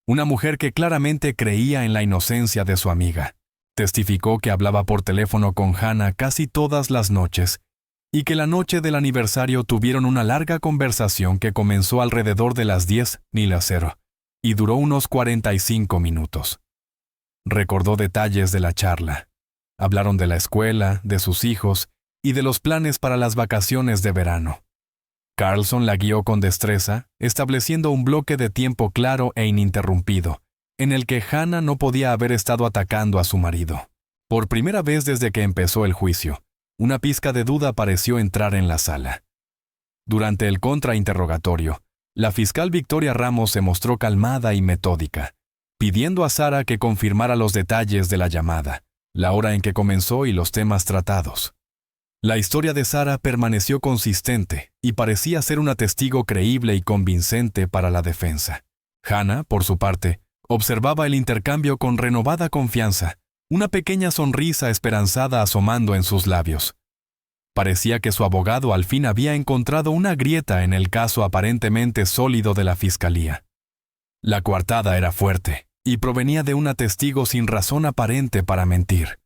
Una mujer que claramente creía en la inocencia de su amiga. Testificó que hablaba por teléfono con Hannah casi todas las noches y que la noche del aniversario tuvieron una larga conversación que comenzó alrededor de las 10:00 y duró unos 45 minutos. Recordó detalles de la charla. Hablaron de la escuela, de sus hijos y de los planes para las vacaciones de verano. Carlson la guió con destreza, estableciendo un bloque de tiempo claro e ininterrumpido, en el que Hannah no podía haber estado atacando a su marido. Por primera vez desde que empezó el juicio, una pizca de duda pareció entrar en la sala. Durante el contrainterrogatorio, la fiscal Victoria Ramos se mostró calmada y metódica, pidiendo a Sarah que confirmara los detalles de la llamada, la hora en que comenzó y los temas tratados. La historia de Sarah permaneció consistente y parecía ser una testigo creíble y convincente para la defensa. Hannah, por su parte, observaba el intercambio con renovada confianza, una pequeña sonrisa esperanzada asomando en sus labios. Parecía que su abogado al fin había encontrado una grieta en el caso aparentemente sólido de la fiscalía. La coartada era fuerte y provenía de una testigo sin razón aparente para mentir.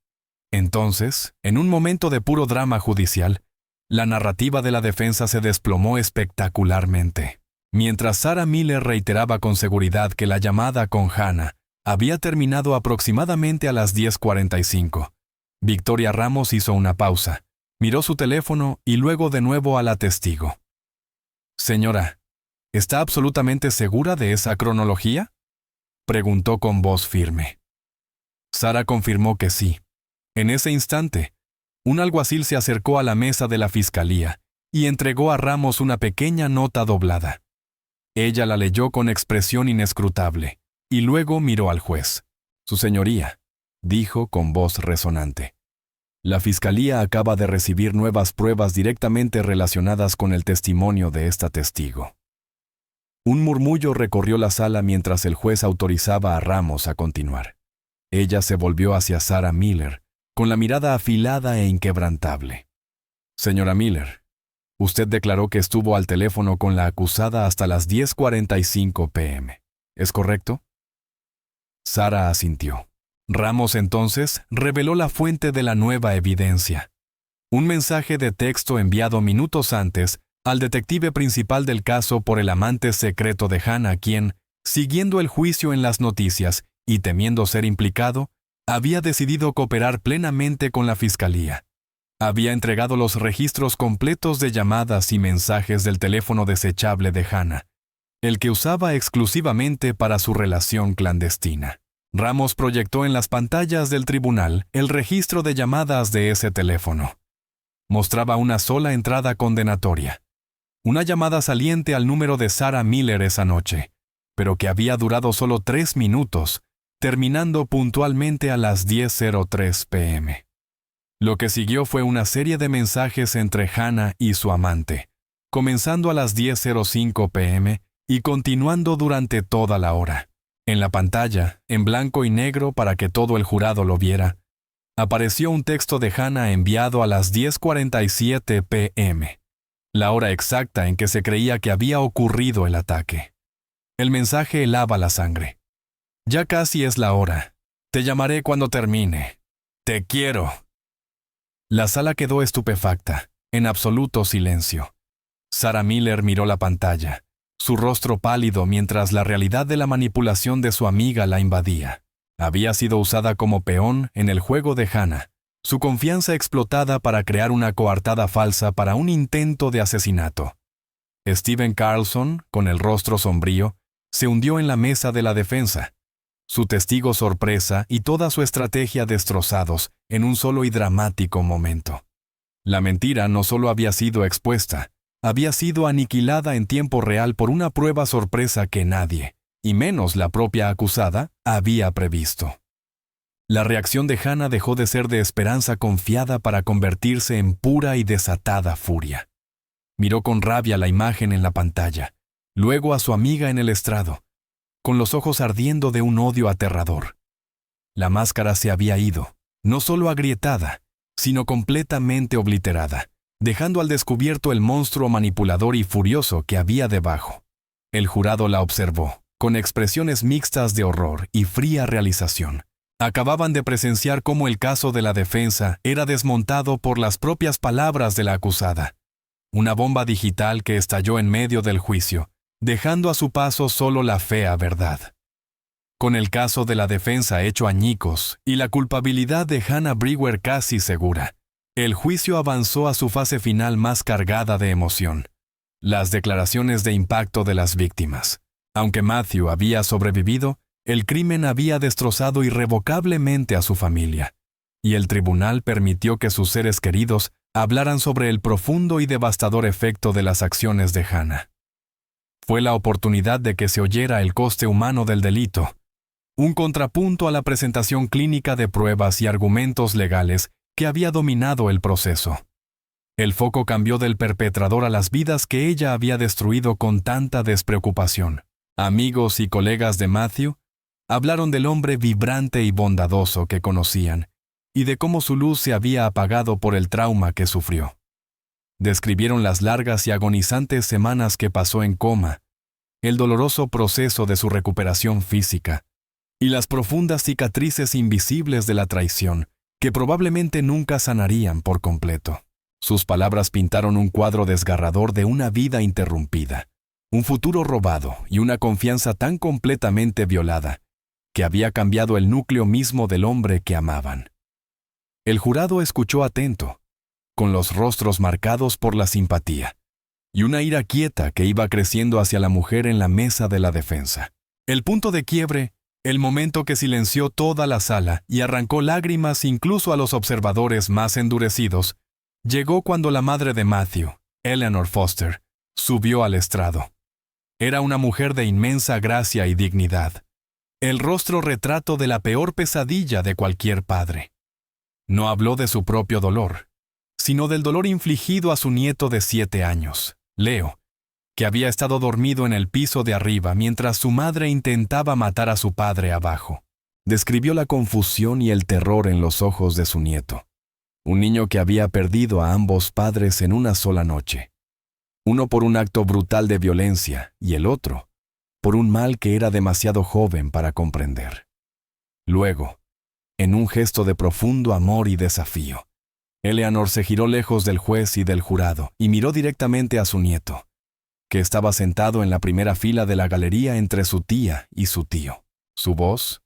Entonces, en un momento de puro drama judicial, la narrativa de la defensa se desplomó espectacularmente. Mientras Sarah Miller reiteraba con seguridad que la llamada con Hannah había terminado aproximadamente a las 10:45, Victoria Ramos hizo una pausa, miró su teléfono y luego de nuevo a la testigo. «Señora, ¿está absolutamente segura de esa cronología?», preguntó con voz firme. Sarah confirmó que sí. En ese instante, un alguacil se acercó a la mesa de la fiscalía y entregó a Ramos una pequeña nota doblada. Ella la leyó con expresión inescrutable y luego miró al juez. «Su señoría», dijo con voz resonante, «la fiscalía acaba de recibir nuevas pruebas directamente relacionadas con el testimonio de esta testigo». Un murmullo recorrió la sala mientras el juez autorizaba a Ramos a continuar. Ella se volvió hacia Sarah Miller, con la mirada afilada e inquebrantable. «Señora Miller, usted declaró que estuvo al teléfono con la acusada hasta las 10:45 p.m., ¿es correcto?». Sarah asintió. Ramos entonces reveló la fuente de la nueva evidencia. Un mensaje de texto enviado minutos antes al detective principal del caso por el amante secreto de Hannah, quien, siguiendo el juicio en las noticias y temiendo ser implicado, había decidido cooperar plenamente con la fiscalía. Había entregado los registros completos de llamadas y mensajes del teléfono desechable de Hannah, el que usaba exclusivamente para su relación clandestina. Ramos proyectó en las pantallas del tribunal el registro de llamadas de ese teléfono. Mostraba una sola entrada condenatoria, una llamada saliente al número de Sarah Miller esa noche, pero que había durado solo 3 minutos, terminando puntualmente a las 10:03 p.m. Lo que siguió fue una serie de mensajes entre Hannah y su amante, comenzando a las 10:05 p.m. y continuando durante toda la hora. En la pantalla, en blanco y negro para que todo el jurado lo viera, apareció un texto de Hannah enviado a las 10:47 p.m., la hora exacta en que se creía que había ocurrido el ataque. El mensaje helaba la sangre. «Ya casi es la hora. Te llamaré cuando termine. Te quiero». La sala quedó estupefacta, en absoluto silencio. Sarah Miller miró la pantalla, su rostro pálido mientras la realidad de la manipulación de su amiga la invadía. Había sido usada como peón en el juego de Hannah, su confianza explotada para crear una coartada falsa para un intento de asesinato. Steven Carlson, con el rostro sombrío, se hundió en la mesa de la defensa, su testigo sorpresa y toda su estrategia destrozados en un solo y dramático momento. La mentira no solo había sido expuesta, había sido aniquilada en tiempo real por una prueba sorpresa que nadie, y menos la propia acusada, había previsto. La reacción de Hannah dejó de ser de esperanza confiada para convertirse en pura y desatada furia. Miró con rabia la imagen en la pantalla, luego a su amiga en el estrado, con los ojos ardiendo de un odio aterrador. La máscara se había ido, no solo agrietada, sino completamente obliterada, dejando al descubierto el monstruo manipulador y furioso que había debajo. El jurado la observó, con expresiones mixtas de horror y fría realización. Acababan de presenciar cómo el caso de la defensa era desmontado por las propias palabras de la acusada. Una bomba digital que estalló en medio del juicio, dejando a su paso solo la fea verdad. Con el caso de la defensa hecho añicos y la culpabilidad de Hannah Brewer casi segura, el juicio avanzó a su fase final más cargada de emoción. Las declaraciones de impacto de las víctimas. Aunque Matthew había sobrevivido, el crimen había destrozado irrevocablemente a su familia, y el tribunal permitió que sus seres queridos hablaran sobre el profundo y devastador efecto de las acciones de Hannah. Fue la oportunidad de que se oyera el coste humano del delito, un contrapunto a la presentación clínica de pruebas y argumentos legales que había dominado el proceso. El foco cambió del perpetrador a las vidas que ella había destruido con tanta despreocupación. Amigos y colegas de Matthew hablaron del hombre vibrante y bondadoso que conocían, y de cómo su luz se había apagado por el trauma que sufrió. Describieron las largas y agonizantes semanas que pasó en coma, el doloroso proceso de su recuperación física, y las profundas cicatrices invisibles de la traición, que probablemente nunca sanarían por completo. Sus palabras pintaron un cuadro desgarrador de una vida interrumpida, un futuro robado y una confianza tan completamente violada, que había cambiado el núcleo mismo del hombre que amaban. El jurado escuchó atento, con los rostros marcados por la simpatía, y una ira quieta que iba creciendo hacia la mujer en la mesa de la defensa. El punto de quiebre, el momento que silenció toda la sala y arrancó lágrimas incluso a los observadores más endurecidos, llegó cuando la madre de Matthew, Eleanor Foster, subió al estrado. Era una mujer de inmensa gracia y dignidad, el rostro retrato de la peor pesadilla de cualquier padre. No habló de su propio dolor, sino del dolor infligido a su nieto de 7 años, Leo, que había estado dormido en el piso de arriba mientras su madre intentaba matar a su padre abajo. Describió la confusión y el terror en los ojos de su nieto, un niño que había perdido a ambos padres en una sola noche, uno por un acto brutal de violencia y el otro por un mal que era demasiado joven para comprender. Luego, en un gesto de profundo amor y desafío, Eleanor se giró lejos del juez y del jurado y miró directamente a su nieto, que estaba sentado en la primera fila de la galería entre su tía y su tío. Su voz,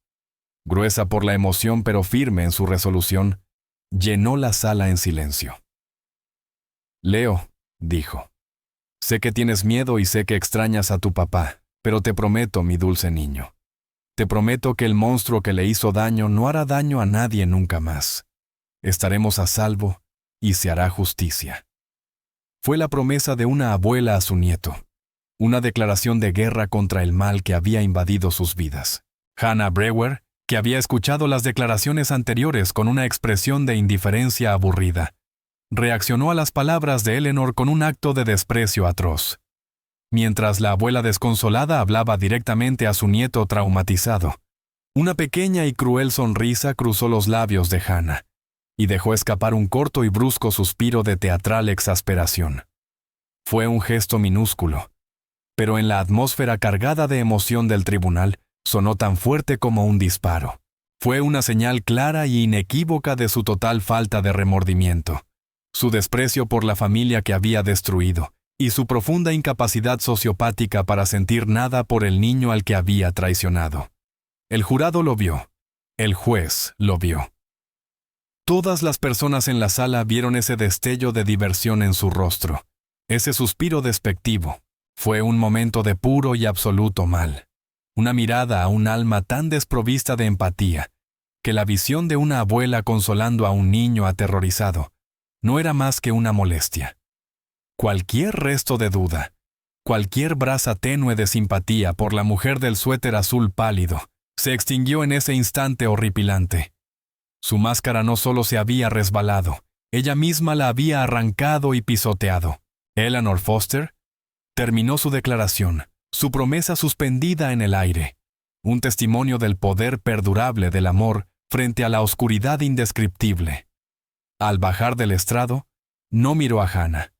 gruesa por la emoción pero firme en su resolución, llenó la sala en silencio. «Leo», dijo, «sé que tienes miedo y sé que extrañas a tu papá, pero te prometo, mi dulce niño, te prometo que el monstruo que le hizo daño no hará daño a nadie nunca más. Estaremos a salvo y se hará justicia». Fue la promesa de una abuela a su nieto, una declaración de guerra contra el mal que había invadido sus vidas. Hannah Brewer, que había escuchado las declaraciones anteriores con una expresión de indiferencia aburrida, reaccionó a las palabras de Eleanor con un acto de desprecio atroz, mientras la abuela desconsolada hablaba directamente a su nieto traumatizado. Una pequeña y cruel sonrisa cruzó los labios de Hannah, y dejó escapar un corto y brusco suspiro de teatral exasperación. Fue un gesto minúsculo, pero en la atmósfera cargada de emoción del tribunal, sonó tan fuerte como un disparo. Fue una señal clara y inequívoca de su total falta de remordimiento, su desprecio por la familia que había destruido, y su profunda incapacidad sociopática para sentir nada por el niño al que había traicionado. El jurado lo vio. El juez lo vio. Todas las personas en la sala vieron ese destello de diversión en su rostro, ese suspiro despectivo. Fue un momento de puro y absoluto mal. Una mirada a un alma tan desprovista de empatía, que la visión de una abuela consolando a un niño aterrorizado no era más que una molestia. Cualquier resto de duda, cualquier brasa tenue de simpatía por la mujer del suéter azul pálido, se extinguió en ese instante horripilante. Su máscara no solo se había resbalado, ella misma la había arrancado y pisoteado. Eleanor Foster terminó su declaración, su promesa suspendida en el aire, un testimonio del poder perdurable del amor frente a la oscuridad indescriptible. Al bajar del estrado, no miró a Hannah.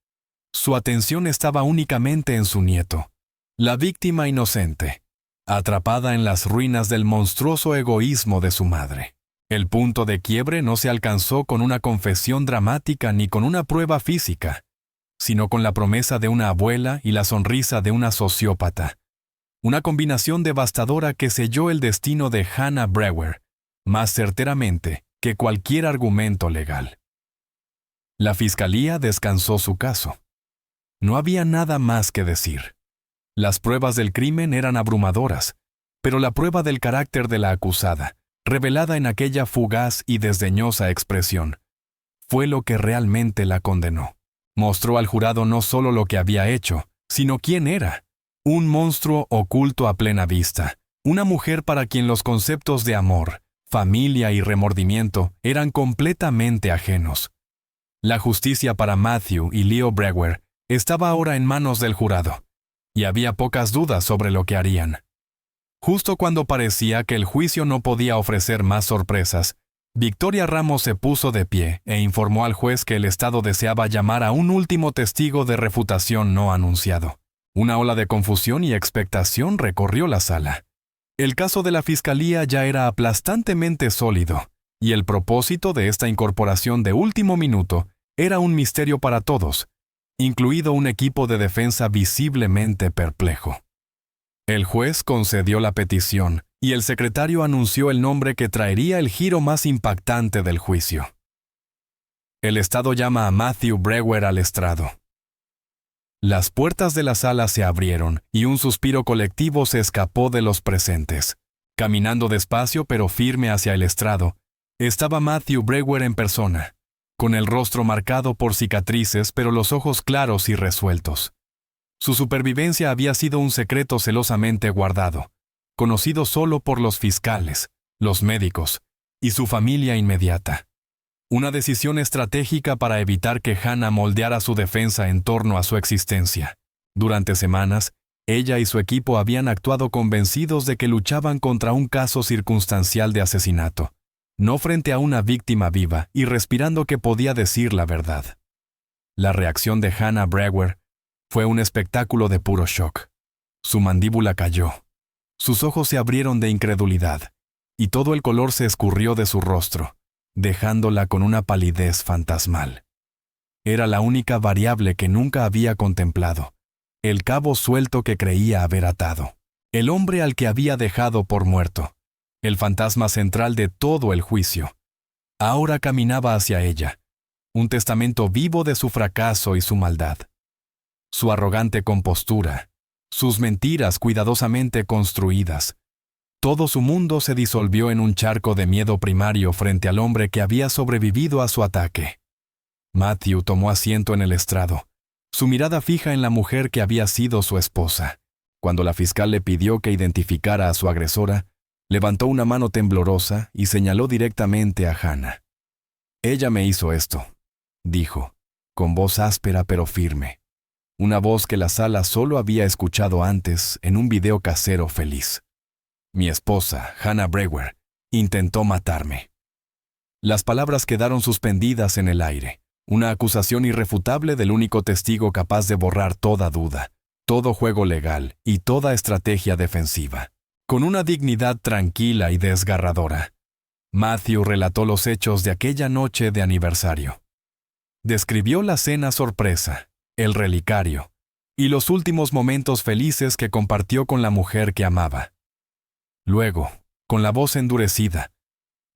Su atención estaba únicamente en su nieto, la víctima inocente, atrapada en las ruinas del monstruoso egoísmo de su madre. El punto de quiebre no se alcanzó con una confesión dramática ni con una prueba física, sino con la promesa de una abuela y la sonrisa de una sociópata. Una combinación devastadora que selló el destino de Hannah Brewer, más certeramente que cualquier argumento legal. La fiscalía descansó su caso. No había nada más que decir. Las pruebas del crimen eran abrumadoras, pero la prueba del carácter de la acusada, revelada en aquella fugaz y desdeñosa expresión, fue lo que realmente la condenó. Mostró al jurado no solo lo que había hecho, sino quién era. Un monstruo oculto a plena vista, una mujer para quien los conceptos de amor, familia y remordimiento eran completamente ajenos. La justicia para Matthew y Leo Brewer estaba ahora en manos del jurado, y había pocas dudas sobre lo que harían. Justo cuando parecía que el juicio no podía ofrecer más sorpresas, Victoria Ramos se puso de pie e informó al juez que el Estado deseaba llamar a un último testigo de refutación no anunciado. Una ola de confusión y expectación recorrió la sala. El caso de la fiscalía ya era aplastantemente sólido, y el propósito de esta incorporación de último minuto era un misterio para todos, incluido un equipo de defensa visiblemente perplejo. El juez concedió la petición, y el secretario anunció el nombre que traería el giro más impactante del juicio. El Estado llama a Matthew Brewer al estrado. Las puertas de la sala se abrieron y un suspiro colectivo se escapó de los presentes. Caminando despacio pero firme hacia el estrado, estaba Matthew Brewer en persona, con el rostro marcado por cicatrices pero los ojos claros y resueltos. Su supervivencia había sido un secreto celosamente guardado, conocido solo por los fiscales, los médicos y su familia inmediata. Una decisión estratégica para evitar que Hannah moldeara su defensa en torno a su existencia. Durante semanas, ella y su equipo habían actuado convencidos de que luchaban contra un caso circunstancial de asesinato, no frente a una víctima viva y respirando que podía decir la verdad. La reacción de Hannah Brewer fue un espectáculo de puro shock. Su mandíbula cayó. Sus ojos se abrieron de incredulidad, y todo el color se escurrió de su rostro, dejándola con una palidez fantasmal. Era la única variable que nunca había contemplado, el cabo suelto que creía haber atado, el hombre al que había dejado por muerto, el fantasma central de todo el juicio. Ahora caminaba hacia ella, un testamento vivo de su fracaso y su maldad. Su arrogante compostura, sus mentiras cuidadosamente construidas. Todo su mundo se disolvió en un charco de miedo primario frente al hombre que había sobrevivido a su ataque. Matthew tomó asiento en el estrado, su mirada fija en la mujer que había sido su esposa. Cuando la fiscal le pidió que identificara a su agresora, levantó una mano temblorosa y señaló directamente a Hannah. «Ella me hizo esto», dijo, con voz áspera pero firme. Una voz que la sala solo había escuchado antes en un video casero feliz. «Mi esposa, Hannah Brewer, intentó matarme». Las palabras quedaron suspendidas en el aire, una acusación irrefutable del único testigo capaz de borrar toda duda, todo juego legal y toda estrategia defensiva. Con una dignidad tranquila y desgarradora, Matthew relató los hechos de aquella noche de aniversario. Describió la cena sorpresa, el relicario, y los últimos momentos felices que compartió con la mujer que amaba. Luego, con la voz endurecida,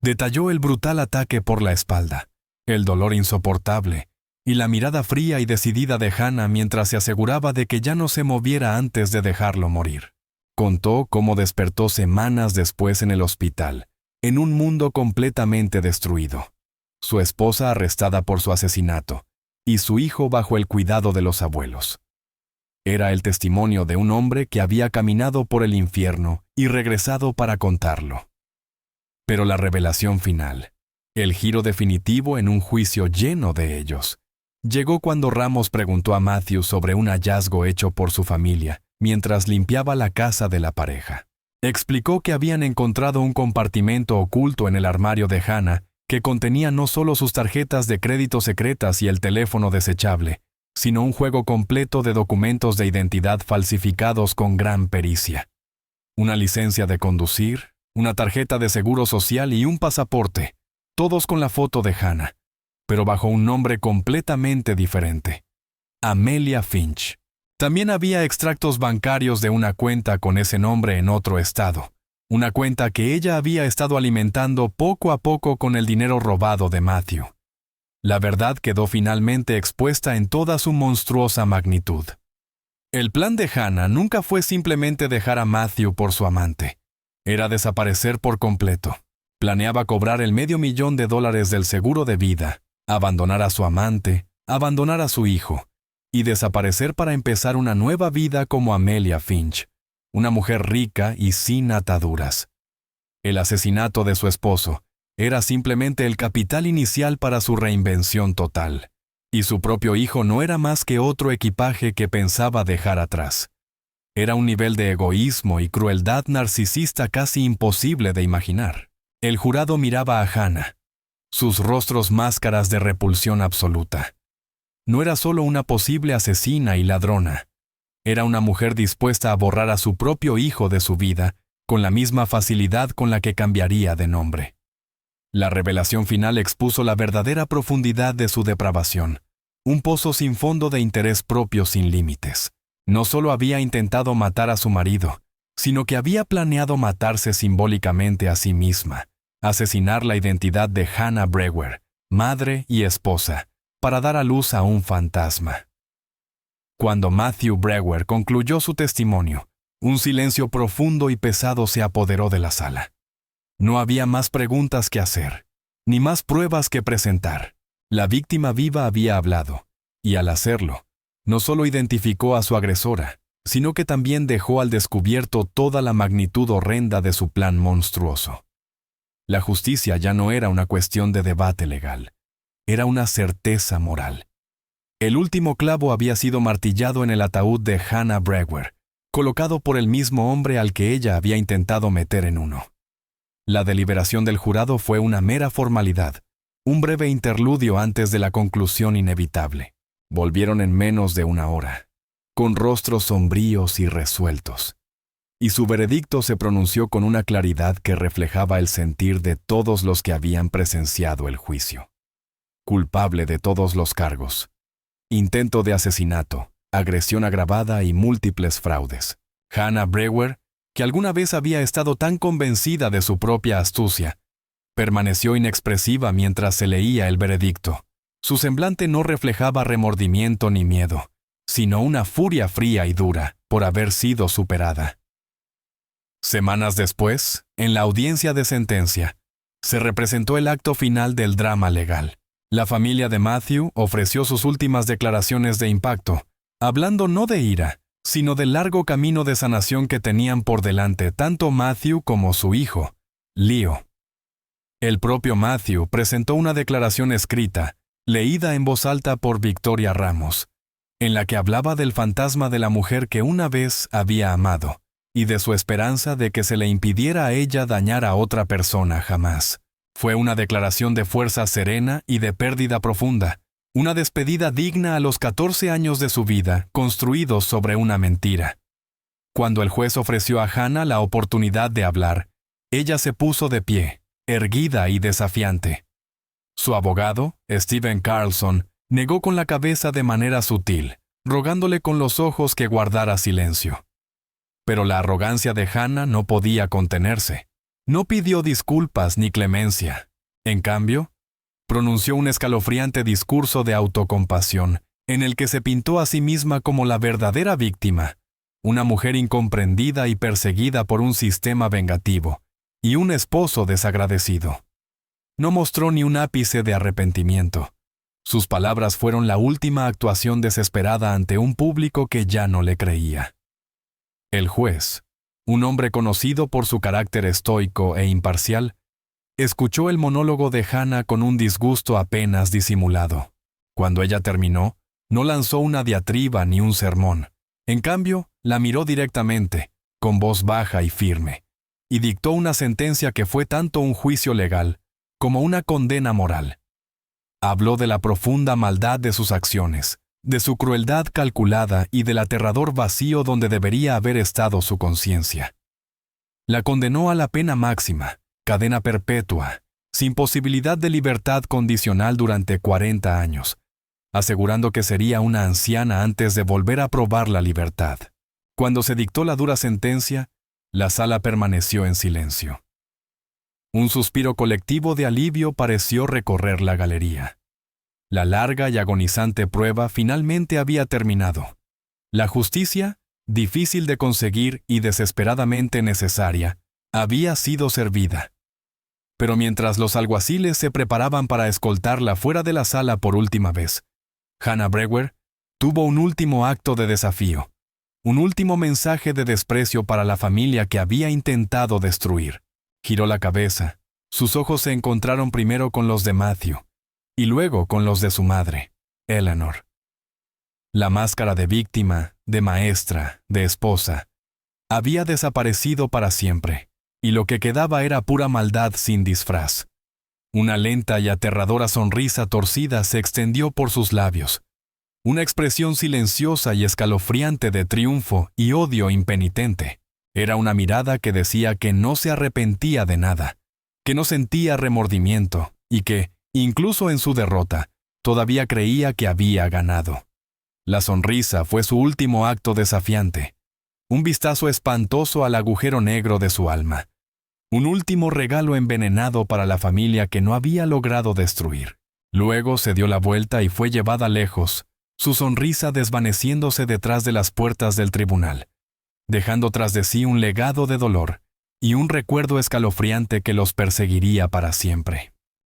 detalló el brutal ataque por la espalda, el dolor insoportable y la mirada fría y decidida de Hannah mientras se aseguraba de que ya no se moviera antes de dejarlo morir. Contó cómo despertó semanas después en el hospital, en un mundo completamente destruido. Su esposa arrestada por su asesinato y su hijo bajo el cuidado de los abuelos. Era el testimonio de un hombre que había caminado por el infierno y regresado para contarlo. Pero la revelación final, el giro definitivo en un juicio lleno de ellos, llegó cuando Ramos preguntó a Matthew sobre un hallazgo hecho por su familia mientras limpiaba la casa de la pareja. Explicó que habían encontrado un compartimento oculto en el armario de Hannah que contenía no solo sus tarjetas de crédito secretas y el teléfono desechable, sino un juego completo de documentos de identidad falsificados con gran pericia. Una licencia de conducir, una tarjeta de seguro social y un pasaporte, todos con la foto de Hannah, pero bajo un nombre completamente diferente: Amelia Finch. También había extractos bancarios de una cuenta con ese nombre en otro estado, una cuenta que ella había estado alimentando poco a poco con el dinero robado de Matthew. La verdad quedó finalmente expuesta en toda su monstruosa magnitud. El plan de Hannah nunca fue simplemente dejar a Matthew por su amante. Era desaparecer por completo. Planeaba cobrar el $500,000 del seguro de vida, abandonar a su amante, abandonar a su hijo, y desaparecer para empezar una nueva vida como Amelia Finch, una mujer rica y sin ataduras. El asesinato de su esposo era simplemente el capital inicial para su reinvención total, y su propio hijo no era más que otro equipaje que pensaba dejar atrás. Era un nivel de egoísmo y crueldad narcisista casi imposible de imaginar. El jurado miraba a Hannah, sus rostros máscaras de repulsión absoluta. No era solo una posible asesina y ladrona. Era una mujer dispuesta a borrar a su propio hijo de su vida con la misma facilidad con la que cambiaría de nombre. La revelación final expuso la verdadera profundidad de su depravación, un pozo sin fondo de interés propio sin límites. No solo había intentado matar a su marido, sino que había planeado matarse simbólicamente a sí misma, asesinar la identidad de Hannah Brewer, madre y esposa, para dar a luz a un fantasma. Cuando Matthew Brewer concluyó su testimonio, un silencio profundo y pesado se apoderó de la sala. No había más preguntas que hacer, ni más pruebas que presentar. La víctima viva había hablado, y al hacerlo, no solo identificó a su agresora, sino que también dejó al descubierto toda la magnitud horrenda de su plan monstruoso. La justicia ya no era una cuestión de debate legal, era una certeza moral. El último clavo había sido martillado en el ataúd de Hannah Brewer, colocado por el mismo hombre al que ella había intentado meter en uno. La deliberación del jurado fue una mera formalidad, un breve interludio antes de la conclusión inevitable. Volvieron en menos de una hora, con rostros sombríos y resueltos, y su veredicto se pronunció con una claridad que reflejaba el sentir de todos los que habían presenciado el juicio. Culpable de todos los cargos: intento de asesinato, agresión agravada y múltiples fraudes. Hannah Brewer, que alguna vez había estado tan convencida de su propia astucia, permaneció inexpresiva mientras se leía el veredicto. Su semblante no reflejaba remordimiento ni miedo, sino una furia fría y dura por haber sido superada. Semanas después, en la audiencia de sentencia, se representó el acto final del drama legal. La familia de Matthew ofreció sus últimas declaraciones de impacto, hablando no de ira, sino del largo camino de sanación que tenían por delante tanto Matthew como su hijo, Leo. El propio Matthew presentó una declaración escrita, leída en voz alta por Victoria Ramos, en la que hablaba del fantasma de la mujer que una vez había amado, y de su esperanza de que se le impidiera a ella dañar a otra persona jamás. Fue una declaración de fuerza serena y de pérdida profunda, una despedida digna a los 14 años de su vida, construidos sobre una mentira. Cuando el juez ofreció a Hannah la oportunidad de hablar, ella se puso de pie, erguida y desafiante. Su abogado, Stephen Carlson, negó con la cabeza de manera sutil, rogándole con los ojos que guardara silencio. Pero la arrogancia de Hannah no podía contenerse. No pidió disculpas ni clemencia. En cambio, pronunció un escalofriante discurso de autocompasión, en el que se pintó a sí misma como la verdadera víctima, una mujer incomprendida y perseguida por un sistema vengativo, y un esposo desagradecido. No mostró ni un ápice de arrepentimiento. Sus palabras fueron la última actuación desesperada ante un público que ya no le creía. El juez, un hombre conocido por su carácter estoico e imparcial, escuchó el monólogo de Hannah con un disgusto apenas disimulado. Cuando ella terminó, no lanzó una diatriba ni un sermón. En cambio, la miró directamente, con voz baja y firme, y dictó una sentencia que fue tanto un juicio legal como una condena moral. Habló de la profunda maldad de sus acciones, de su crueldad calculada y del aterrador vacío donde debería haber estado su conciencia. La condenó a la pena máxima, cadena perpetua, sin posibilidad de libertad condicional durante 40 años, asegurando que sería una anciana antes de volver a probar la libertad. Cuando se dictó la dura sentencia, la sala permaneció en silencio. Un suspiro colectivo de alivio pareció recorrer la galería. La larga y agonizante prueba finalmente había terminado. La justicia, difícil de conseguir y desesperadamente necesaria, había sido servida. Pero mientras los alguaciles se preparaban para escoltarla fuera de la sala por última vez, Hannah Brewer tuvo un último acto de desafío, un último mensaje de desprecio para la familia que había intentado destruir. Giró la cabeza. Sus ojos se encontraron primero con los de Matthew, y luego con los de su madre, Eleanor. La máscara de víctima, de maestra, de esposa, había desaparecido para siempre, y lo que quedaba era pura maldad sin disfraz. Una lenta y aterradora sonrisa torcida se extendió por sus labios, una expresión silenciosa y escalofriante de triunfo y odio impenitente. Era una mirada que decía que no se arrepentía de nada, que no sentía remordimiento y que, incluso en su derrota, todavía creía que había ganado. La sonrisa fue su último acto desafiante, un vistazo espantoso al agujero negro de su alma, un último regalo envenenado para la familia que no había logrado destruir. Luego se dio la vuelta y fue llevada lejos, su sonrisa desvaneciéndose detrás de las puertas del tribunal, dejando tras de sí un legado de dolor y un recuerdo escalofriante que los perseguiría para siempre.